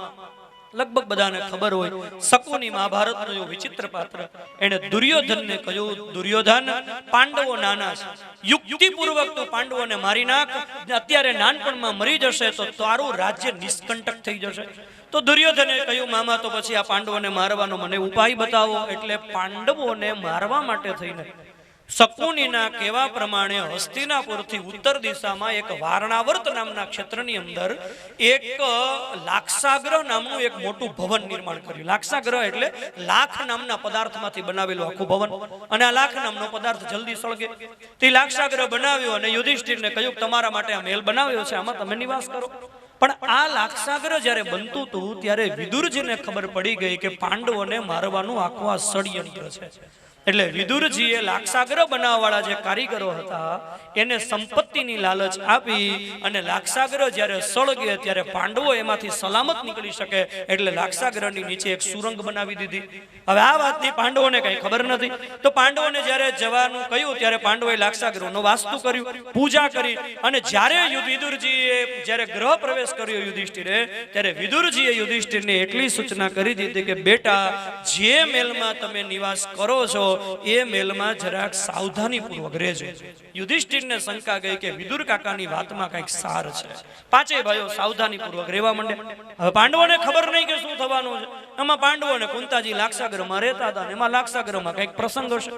લગભગ બધાને ખબર હોય, શકુની મહાભારતનું એવું વિચિત્ર પાત્ર. એને દુર્યોધનને કહ્યું, દુર્યોધન, પાંડવો નાના છે, યુક્તિપૂર્વક તું પાંડવોને મારી નાખ, અત્યારે નાનપણમાં મરી જશે તો તારું રાજ્ય નિષ્કંટક થઈ જશે. તો દુર્યોધને કહ્યું, મામા તો પછી આ પાંડવોને મારવાનો મને ઉપાય બતાવો. એટલે પાંડવોને મારવા માટે થઈને શકુનીના કહેવા પ્રમાણે હસ્તિનાપુરથી ઉત્તર દિશામાં એક વારણાવર્ત નામના ક્ષેત્રની અંદર એક લાક્ષાગ્રહ નામનું એક મોટું ભવન નિર્માણ કર્યું. લાક્ષાગ્રહ એટલે લાખ નામના પદાર્થમાંથી બનાવેલું આખું ભવન, અને આ લાખ નામનો પદાર્થ જલ્દી સળગે. તે લાક્ષાગ્રહ બનાવ્યો અને યુધિષ્ઠિરને કહ્યું, તમારા માટે આ મહેલ બનાવ્યો છે, આમાં તમે નિવાસ કરો. પણ આ લાક્ષાગ્રહ જ્યારે બનતું હતું ત્યારે વિદુરજીને ખબર પડી ગઈ કે પાંડવોને મારવાનું આખું આ ષડયંત્ર છે. એટલે વિદુરજીએ લાક્ષાગ્રહ બનાવવાવાળા જે કારીગરો હતા એને સંપત્તિની લાલચ આપી, અને લાક્ષાગ્રહ જ્યારે સળગે ત્યારે પાંડવો એમાંથી સલામત નીકળી શકે એટલે લાક્ષાગ્રહની નીચે એક સુરંગ બનાવી દીધી. હવે આ વાતની પાંડવોને કઈ ખબર નથી. તો પાંડવોને જ્યારે જવાનું કહ્યું ત્યારે પાંડવોએ લાક્ષાગ્રહનો વાસ્તુ કર્યું, પૂજા કરી, અને જ્યારે વિદુરજીએ જ્યારે ગ્રહ પ્રવેશ કર્યો યુધિષ્ઠિરે, ત્યારે વિદુરજીએ યુધિષ્ઠિરને એટલી સૂચના કરી દીધી કે બેટા, જે મહેલમાં તમે નિવાસ કરો છો એ મહેલમાં જરાક સાવધાનીપૂર્વક રહેજો. યુધિષ્ઠિરને શંકા ગઈ કે વિદુર કાકાની વાતમાં કંઈક સાર છે. પાંચેય ભાઈઓ સાવધાનીપૂર્વક રહેવા માંડ્યા. હવે પાંડવોને ખબર નહીં કે શું થવાનું છે. એમાં પાંડવો અને કુંતાજી લાક્ષાગ્રહમાં રહેતા હતા, અને એમાં લાક્ષાગ્રહમાં કંઈક પ્રસંગ હશે.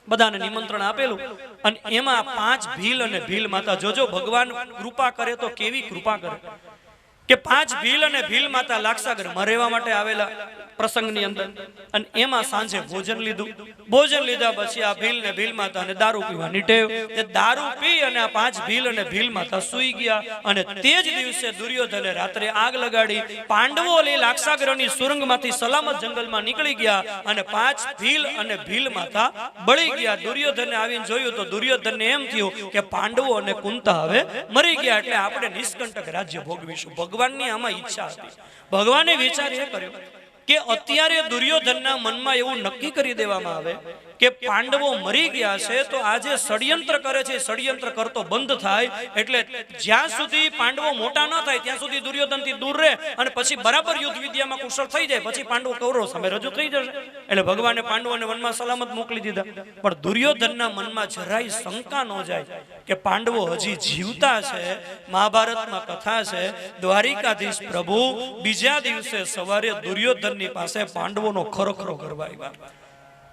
બધાને નિમંત્રણ આપેલું, અને એમાં 5 ભીલ અને ભીલ માતા, જોજો ભગવાન કૃપા કરે તો કેવી કૃપા કરે કે 5 ભીલ અને ભીલ માતા લાક્ષાગ્રહમાં રહેવા માટે આવેલા પ્રસંગની અંદર. અને એમાં સાંજે ભોજન લીધું. ભોજન લીધા પછી આ ભીલ ને ભીલ માતાને દારૂ પીવાની ટેવ. એ દારૂ પી અને આ 5 ભીલ અને ભીલ માતા સૂઈ ગયા. અને તે જ દિવસે દુર્યોધને રાત્રે આગ લગાડી. પાંડવો લે લાક્ષાગ્રહની સુરંગમાંથી સલામત જંગલમાં નીકળી ગયા, અને 5 ભીલ અને ભીલ માતા બળી ગયા. દુર્યોધને આવીને જોયું તો દુર્યોધનને એમ થયું કે પાંડવો અને કુંતા હવે મરી ગયા, એટલે આપણે નિષ્કંટક રાજ્ય ભોગવીશું. ભગવાનની આમાં ઈચ્છા હતી. ભગવાને વિચાર એ કર્યો કે અત્યારે દુર્યોધનના મનમાં એવું નક્કી કરી દેવામાં આવે કે પાંડવો મરી ગયા છે, તો આ જે ષડયંત્ર કરે છે ષડયંત્ર કરતો બંધ થાય. એટલે જ્યાં સુધી પાંડવો મોટા ન થાય ત્યાં સુધી દુર્યોધનથી દૂર રહે, અને પછી બરાબર યુદ્ધ વિદ્યામાં કુશળ થઈ જાય પછી પાંડવો કૌરવો સામે રજૂ થઈ જશે. એટલે ભગવાને પાંડવોને વનમાં સલામત મોકલી દીધા. પણ દુર્યોધનના મનમાં જરાય શંકા ન જાય કે પાંડવો હજી જીવતા છે. મહાભારતમાં કથા છે, દ્વારિકાધીશ પ્રભુ બીજા દિવસે સવારે દુર્યોધનની પાસે પાંડવોનો ખરોખરો કરવા આવ્યા.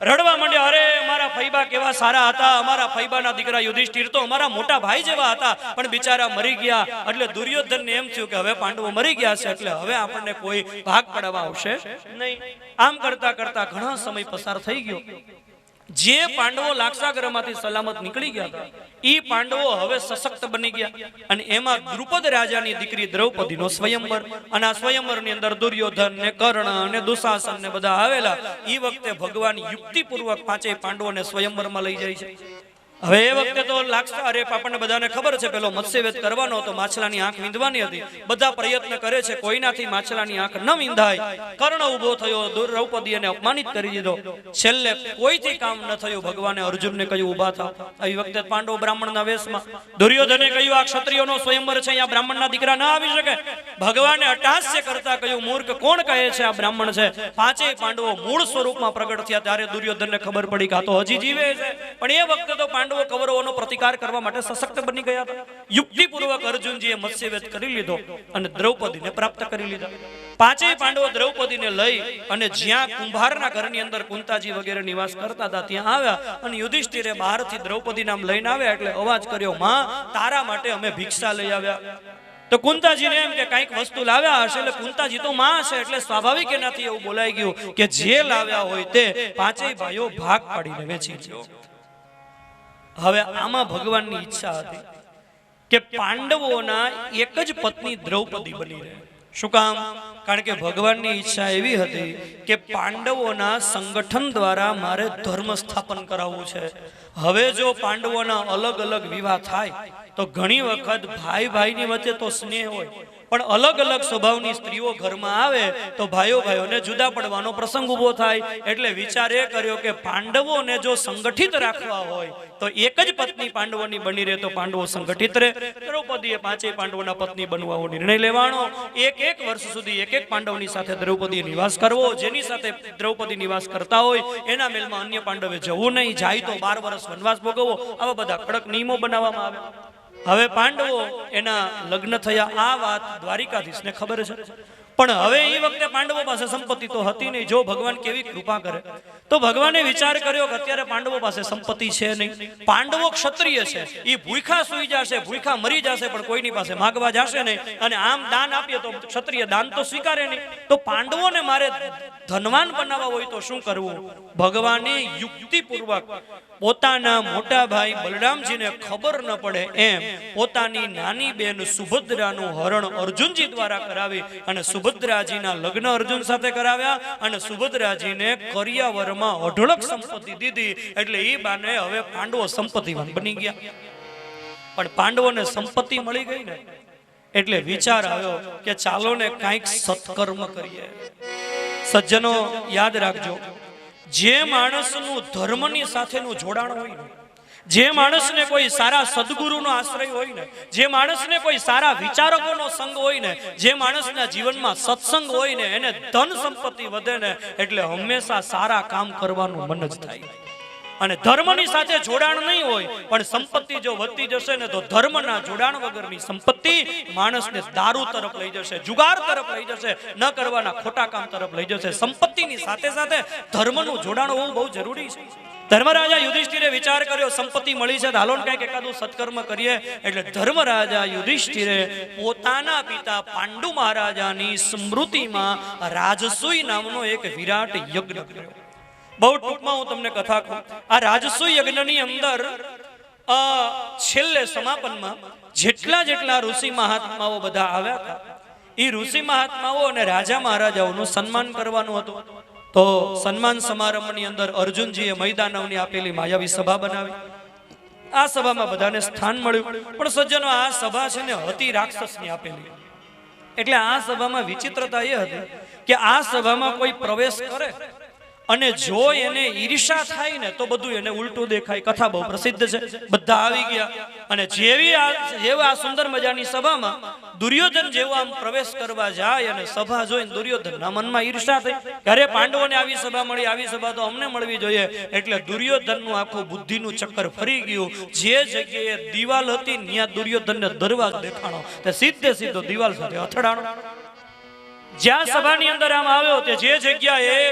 રડવા માંડ્યા, અરે અમારા ફૈબા કેવા સારા હતા, અમારા ફૈબાના દીકરા યુધિષ્ઠિર તો અમારા મોટા ભાઈ જેવા હતા, પણ બિચારા મરી ગયા. એટલે દુર્યોધનને એમ થયું કે હવે પાંડવો મરી ગયા છે, એટલે હવે આપણને કોઈ ભાગ પડાવવા આવશે નહીં. આમ કરતા કરતા ઘણા સમય પસાર થઈ ગયો. જે પાંડવો લાક્ષાગ્રહમાંથી સલામત નીકળી ગયા હતા એ પાંડવો હવે સશક્ત બની ગયા. અને એમાં દ્રુપદ રાજાની દીકરી દ્રૌપદીનો સ્વયંવર, અને આ સ્વયંવરની અંદર દુર્યોધન ને કર્ણ અને દુશાસન ને બધા આવેલા. એ વખતે ભગવાન યુક્તિપૂર્વક 5 પાંડવોને સ્વયંવરમાં લઈ જાય છે. હવે એ વખતે તો આપણને બધાને ખબર છે, પેલો મત્સ્યવેદ કરવાનો હતો, માછલાની આંખ વીંધવાની હતી. બધા પ્રયત્ન કરે છે, કોઈનાથી માછલાની આંખ ન વીંધાય. કર્ણ ઉભો થયો, દ્રૌપદી એને અપમાનિત કરી દીધો. છેલ્લે કોઈથી કામ ન થયું. ભગવાને અર્જુનને કહ્યું ઉભા થાવ. આવી વખતે પાંડવો બ્રાહ્મણના વેશમાં. દુર્યોધને કહ્યું આ ક્ષત્રિયોનો સ્વયંવર છે, અહીંયા બ્રાહ્મણના દીકરા ના આવી શકે. ભગવાને અટ્ટહાસ્ય કરતા કહ્યું, મૂર્ખ, કોણ કહે છે આ બ્રાહ્મણ છે? 5 પાંડવો મૂળ સ્વરૂપમાં પ્રગટ થયા ત્યારે દુર્યોધનને ખબર પડી કે આ તો હજી જીવે છે. પણ એ વખતે તો કૌરવોનો પ્રતિકાર કરવા માટે સશક્ત બની ગયા હતા. યુક્તિપૂર્વક અર્જુનજીએ મત્સ્યવેદ કરી લીધો અને દ્રૌપદીને પ્રાપ્ત કરી લીધા. 5 પાંડવો દ્રૌપદીને લઈ અને જ્યાં કુંભારના ઘરની અંદર કુંતાજી વગેરે નિવાસ કરતા હતા ત્યાં આવ્યા. અને યુધિષ્ઠિરે બહારથી દ્રૌપદી નામ લઈને આવ્યા એટલે અવાજ કર્યો, માં, તારા માટે અમે ભિક્ષા લઈ આવ્યા. તો કુંતાજીને એમ કે કંઈક વસ્તુ લાવ્યા હશે. એટલે કુંતાજી તો માં છે એટલે સ્વાભાવિક એનાથી એવું બોલાઈ ગયું કે જે લાવ્યા હોય તે 5 ભાઈઓ ભાગ પાડીને વેચી લ્યો. હવે આમાં ભગવાનની ઈચ્છા હતી કે પાંડવોના એક જ પત્ની દ્રૌપદી બની રહે. શું કામ? કારણ કે ભગવાનની ઈચ્છા એવી હતી કે પાંડવોના સંગઠન દ્વારા મારે ધર્મ સ્થાપન કરાવવું છે. હવે જો પાંડવોના અલગ અલગ વિવાહ થાય તો ઘણી વખત ભાઈ ભાઈની વચ્ચે તો સ્નેહ હોય, પણ અલગ અલગ સ્વભાવની સ્ત્રીઓ ઘરમાં આવે તો ભાઈઓ ભાઈઓને જુદા પડવાનો પ્રસંગ ઊભો થાય. એટલે વિચાર એ કર્યો કે પાંડવોને જો સંગઠિત રાખવા હોય તો એક જ પત્ની પાંડવોની બની રહે તો પાંડવો સંગઠિત રહે. દ્રૌપદીએ પાંચેય પાંડવોના પત્ની બનવાનો નિર્ણય લેવાનો. એક વર્ષ સુધી એક પાંડવની સાથે દ્રૌપદીએ નિવાસ કરવો. જેની સાથે દ્રૌપદી નિવાસ કરતા હોય એના મેલમાં અન્ય પાંડવે જવું નહીં. જાય તો 12 વર્ષ વનવાસ ભોગવવો. આવા બધા કડક નિયમો બનાવવામાં આવે. હવે પાંડવો એના લગ્ન થયા. આ વાત દ્વારિકાધીશને ખબર છે. પણ હવે એ વખતે પાંડવો પાસે સંપત્તિ તો હતી નહીં. જો ભગવાન કેવી કૃપા કરે તો ભગવાને વિચાર કર્યો કે અત્યારે પાંડવો પાસે સંપત્તિ છે નહીં. પાંડવો ક્ષત્રિય છે, એ ભૂખા સુઈ જશે, ભૂખા મરી જશે, પણ કોઈની પાસે માગવા જશે નહીં. અને આમ દાન આપીએ તો ક્ષત્રિય દાન તો સ્વીકારે નહીં. તો પાંડવોને મારે ધનવાન બનાવવા હોય તો શું કરવું? ભગવાને યુક્તિપૂર્વક પોતાના મોટા ભાઈ બલરામજીને ખબર ન પડે એમ પોતાની નાની બેન સુભદ્રાનું હરણ અર્જુનજી દ્વારા કરાવી અને સુભદ્રાજીના લગ્ન અર્જુન સાથે કરાવ્યા અને સુભદ્રાજીને કરિયાવરમાં અઢળક સંપત્તિ દીધી. એટલે એ બાને હવે પાંડવો સંપત્તિવાન બની ગયા. પણ પાંડવોને સંપત્તિ મળી ગઈ ને એટલે વિચાર આવ્યો કે ચાલો ને કંઈક સત્કર્મ કરીએ. સજ્જનો યાદ રાખજો, જે માણસનું ધર્મની સાથેનું જોડાણ હોય ને, જે માણસને કોઈ સારા સદગુરુનો આશ્રય હોય ને, જે માણસને કોઈ સારા વિચારકોનો સંગ હોય ને, જે માણસના જીવનમાં સત્સંગ હોય ને, એને ધન સંપત્તિ વધે ને એટલે હંમેશા સારા કામ કરવાનું મન જ થાય. અને ધર્મની સાથે જોડાણ નહીં હોય પણ સંપત્તિ જો વધતી જશે ને તો ધર્મના જોડાણ વગરની સંપત્તિ માણસને દારૂ તરફ લઈ જશે, જુગાર તરફ લઈ જશે, ન કરવાના ખોટા કામ તરફ લઈ જશે. સંપત્તિની સાથે સાથે ધર્મનું જોડાણ હોવું બહુ જરૂરી છે. ધર્મરાજા યુધિષ્ઠિરે વિચાર કર્યો સંપત્તિ મળી છે, હાલો કંઈક એકાદું સત્કર્મ કરીએ. એટલે ધર્મરાજા યુધિષ્ઠિરે પોતાના પિતા પાંડુ મહારાજાની સ્મૃતિમાં રાજસૂય નામનો એક વિરાટ યજ્ઞ કર્યો. બહુ ટૂંકમાં હું તમને કથા કહું. આ રાજસૂય યજ્ઞની અંદર છેલ્લે સમાપનમાં જેટલા ઋષિ મહાત્માઓ બધા આવ્યા હતા એ ઋષિ મહાત્માઓ અને રાજા મહારાજાઓનું સન્માન કરવાનું હતું. તો સન્માન સમારંભની અંદર અર્જુનજીએ મૈદાનવની આપેલી માયાવી સભા બનાવી. આ સભામાં બધાને સ્થાન મળ્યું. પણ સજ્જનો, આ સભા છે ને હતી રાક્ષસની આપેલી. એટલે આ સભામાં વિચિત્રતા એ હતી કે આ સભામાં કોઈ પ્રવેશ કરે અને જો એને ઈર્ષા થાય ને તો બધું એને ઉલટું દેખાય. કથા બહુ પ્રસિદ્ધ છે. બધા આવી ગયા અને જેવા આ સુંદર મજાની સભામાં દુર્યોધન જેવો આમ પ્રવેશ કરવા જાય અને સભા જોઈને દુર્યોધનના મનમાં ઈર્ષા થઈ. અરે પાંડવોને આવી સભા મળી, આવી સભા તો અમને મળવી જોઈએ. એટલે દુર્યોધનનું આખું બુદ્ધિનું ચક્કર ફરી ગયું. જે જગ્યાએ દિવાલ હતી ત્યાં દુર્યોધનને દરવાજો દેખાણો તે સીધો દિવાલ સાથે અથડાણો. જ્યાં સભાની અંદર આમ આવ્યો તે જે જગ્યાએ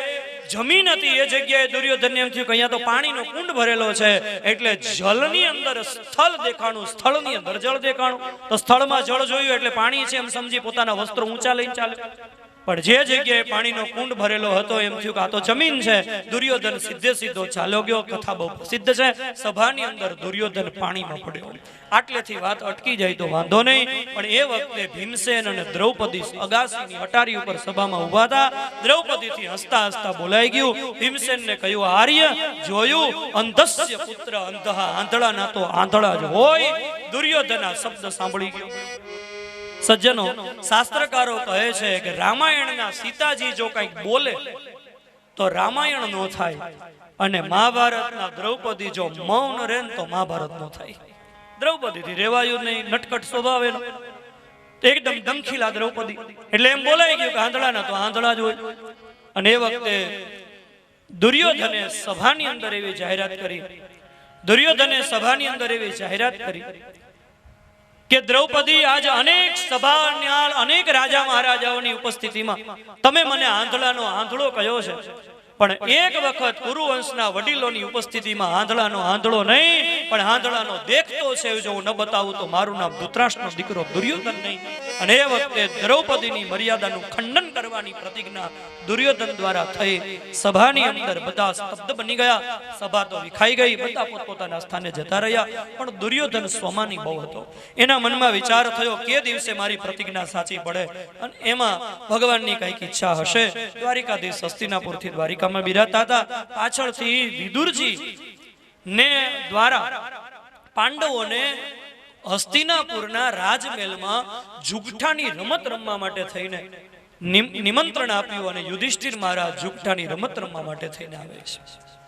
જમીન હતી એ જગ્યાએ દુર્યોધનને એમ થયું કે અહીંયા તો પાણીનો કુંડ ભરેલો છે. એટલે જળની અંદર સ્થળ દેખાણું, સ્થળની અંદર જળ દેખાણું. તો સ્થળમાં જળ જોયું એટલે પાણી છે એમ સમજી પોતાના વસ્ત્રો ઊંચા લઈને ચાલ્યો. પણ જે જગ્યાએ પાણીનો કુંડ ભરેલો હતો એમ થયું કે આ તો જમીન છે. દુર્યોધન સીધો ચાલ્યો ગયો. કથા બહુ પ્રસિદ્ધ છે. સભાની અંદર દુર્યોધન પાણીમાં પડ્યો. આટલેથી વાત અટકી જાય તો વાંધો નહીં. પણ એ વખતે ભીમસેન અને દ્રૌપદી અગાસીની અટારી ઉપર સભામાં ઉભા હતા. દ્રૌપદીથી હસતા બોલાઈ ગયું. ભીમસેનને કહ્યું, આર્ય જોયું અંધસ્ય પુત્ર અંધઃ, આંધળાના તો આંધળા જ હોય. દુર્યોધન આ શબ્દ સાંભળી ગયો. સજ્જનો, શાસ્ત્રકારો કહે છે કે રામાયણના સીતાજી જો કંઈક બોલે તો રામાયણ નો થાય અને મહાભારતના દ્રૌપદી જો મૌન રહે તો મહાભારત નો થાય. દ્રૌપદીથી રેવાયું નહીં, નટકટ સ્વભાવ એનો, એકદમ દમખીલા દ્રૌપદી. એટલે એમ બોલાઈ ગયું કે આંધળાના તો આંધળા જ હોય. અને એ વખતે દુર્યોધને સભાની અંદર એવી જાહેરાત કરી કે દ્રૌપદી આજે અનેક સભાના અનેક રાજા મહારાજાઓની ઉપસ્થિતિમાં તમે મને આંધળાનો આંધળો કહ્યો છે. પણ એક વખત કુરુવંશના વડીલોની ઉપસ્થિતિમાં આંધળાનો આંધળો નહીં પણ આંધળાનો દેખતો છે જો હું ન બતાવું તો મારું નામ ધૃતરાષ્ટ્રનો દીકરો દુર્યોધન નહીં. અને એ વખતે દ્રૌપદીની મર્યાદાનું ખંડન કરવાની પ્રતિજ્ઞા દુર્યોધન દ્વારા થઈ. સભાની અંદર બધા સ્તબ્ધ બની ગયા. સભા તો વિખાઈ ગઈ. બધા પોતપોતાના સ્થાને જતા રહ્યા. પણ દુર્યોધન સ્વમાની બહુ હતો. એના મનમાં વિચાર થયો કે દિવસે મારી પ્રતિજ્ઞા સાચી પડે અને એમાં ભગવાનની કઈક ઈચ્છા હશે. દ્વારિકાધીશ હસ્તિનાપુરથી દ્વારિકામાં બિરાજતા હતા. પાછળથી વિદુરજી ને દ્વારા પાંડવોને હસ્તિનાપુરના રાજમહેલમાં જુગઠાની રમત રમવા માટે થઈને નિમંત્રણ આપ્યું અને યુધિષ્ઠિર મહારાજ જુગઠાની રમત રમવા માટે થઈને આવે છે.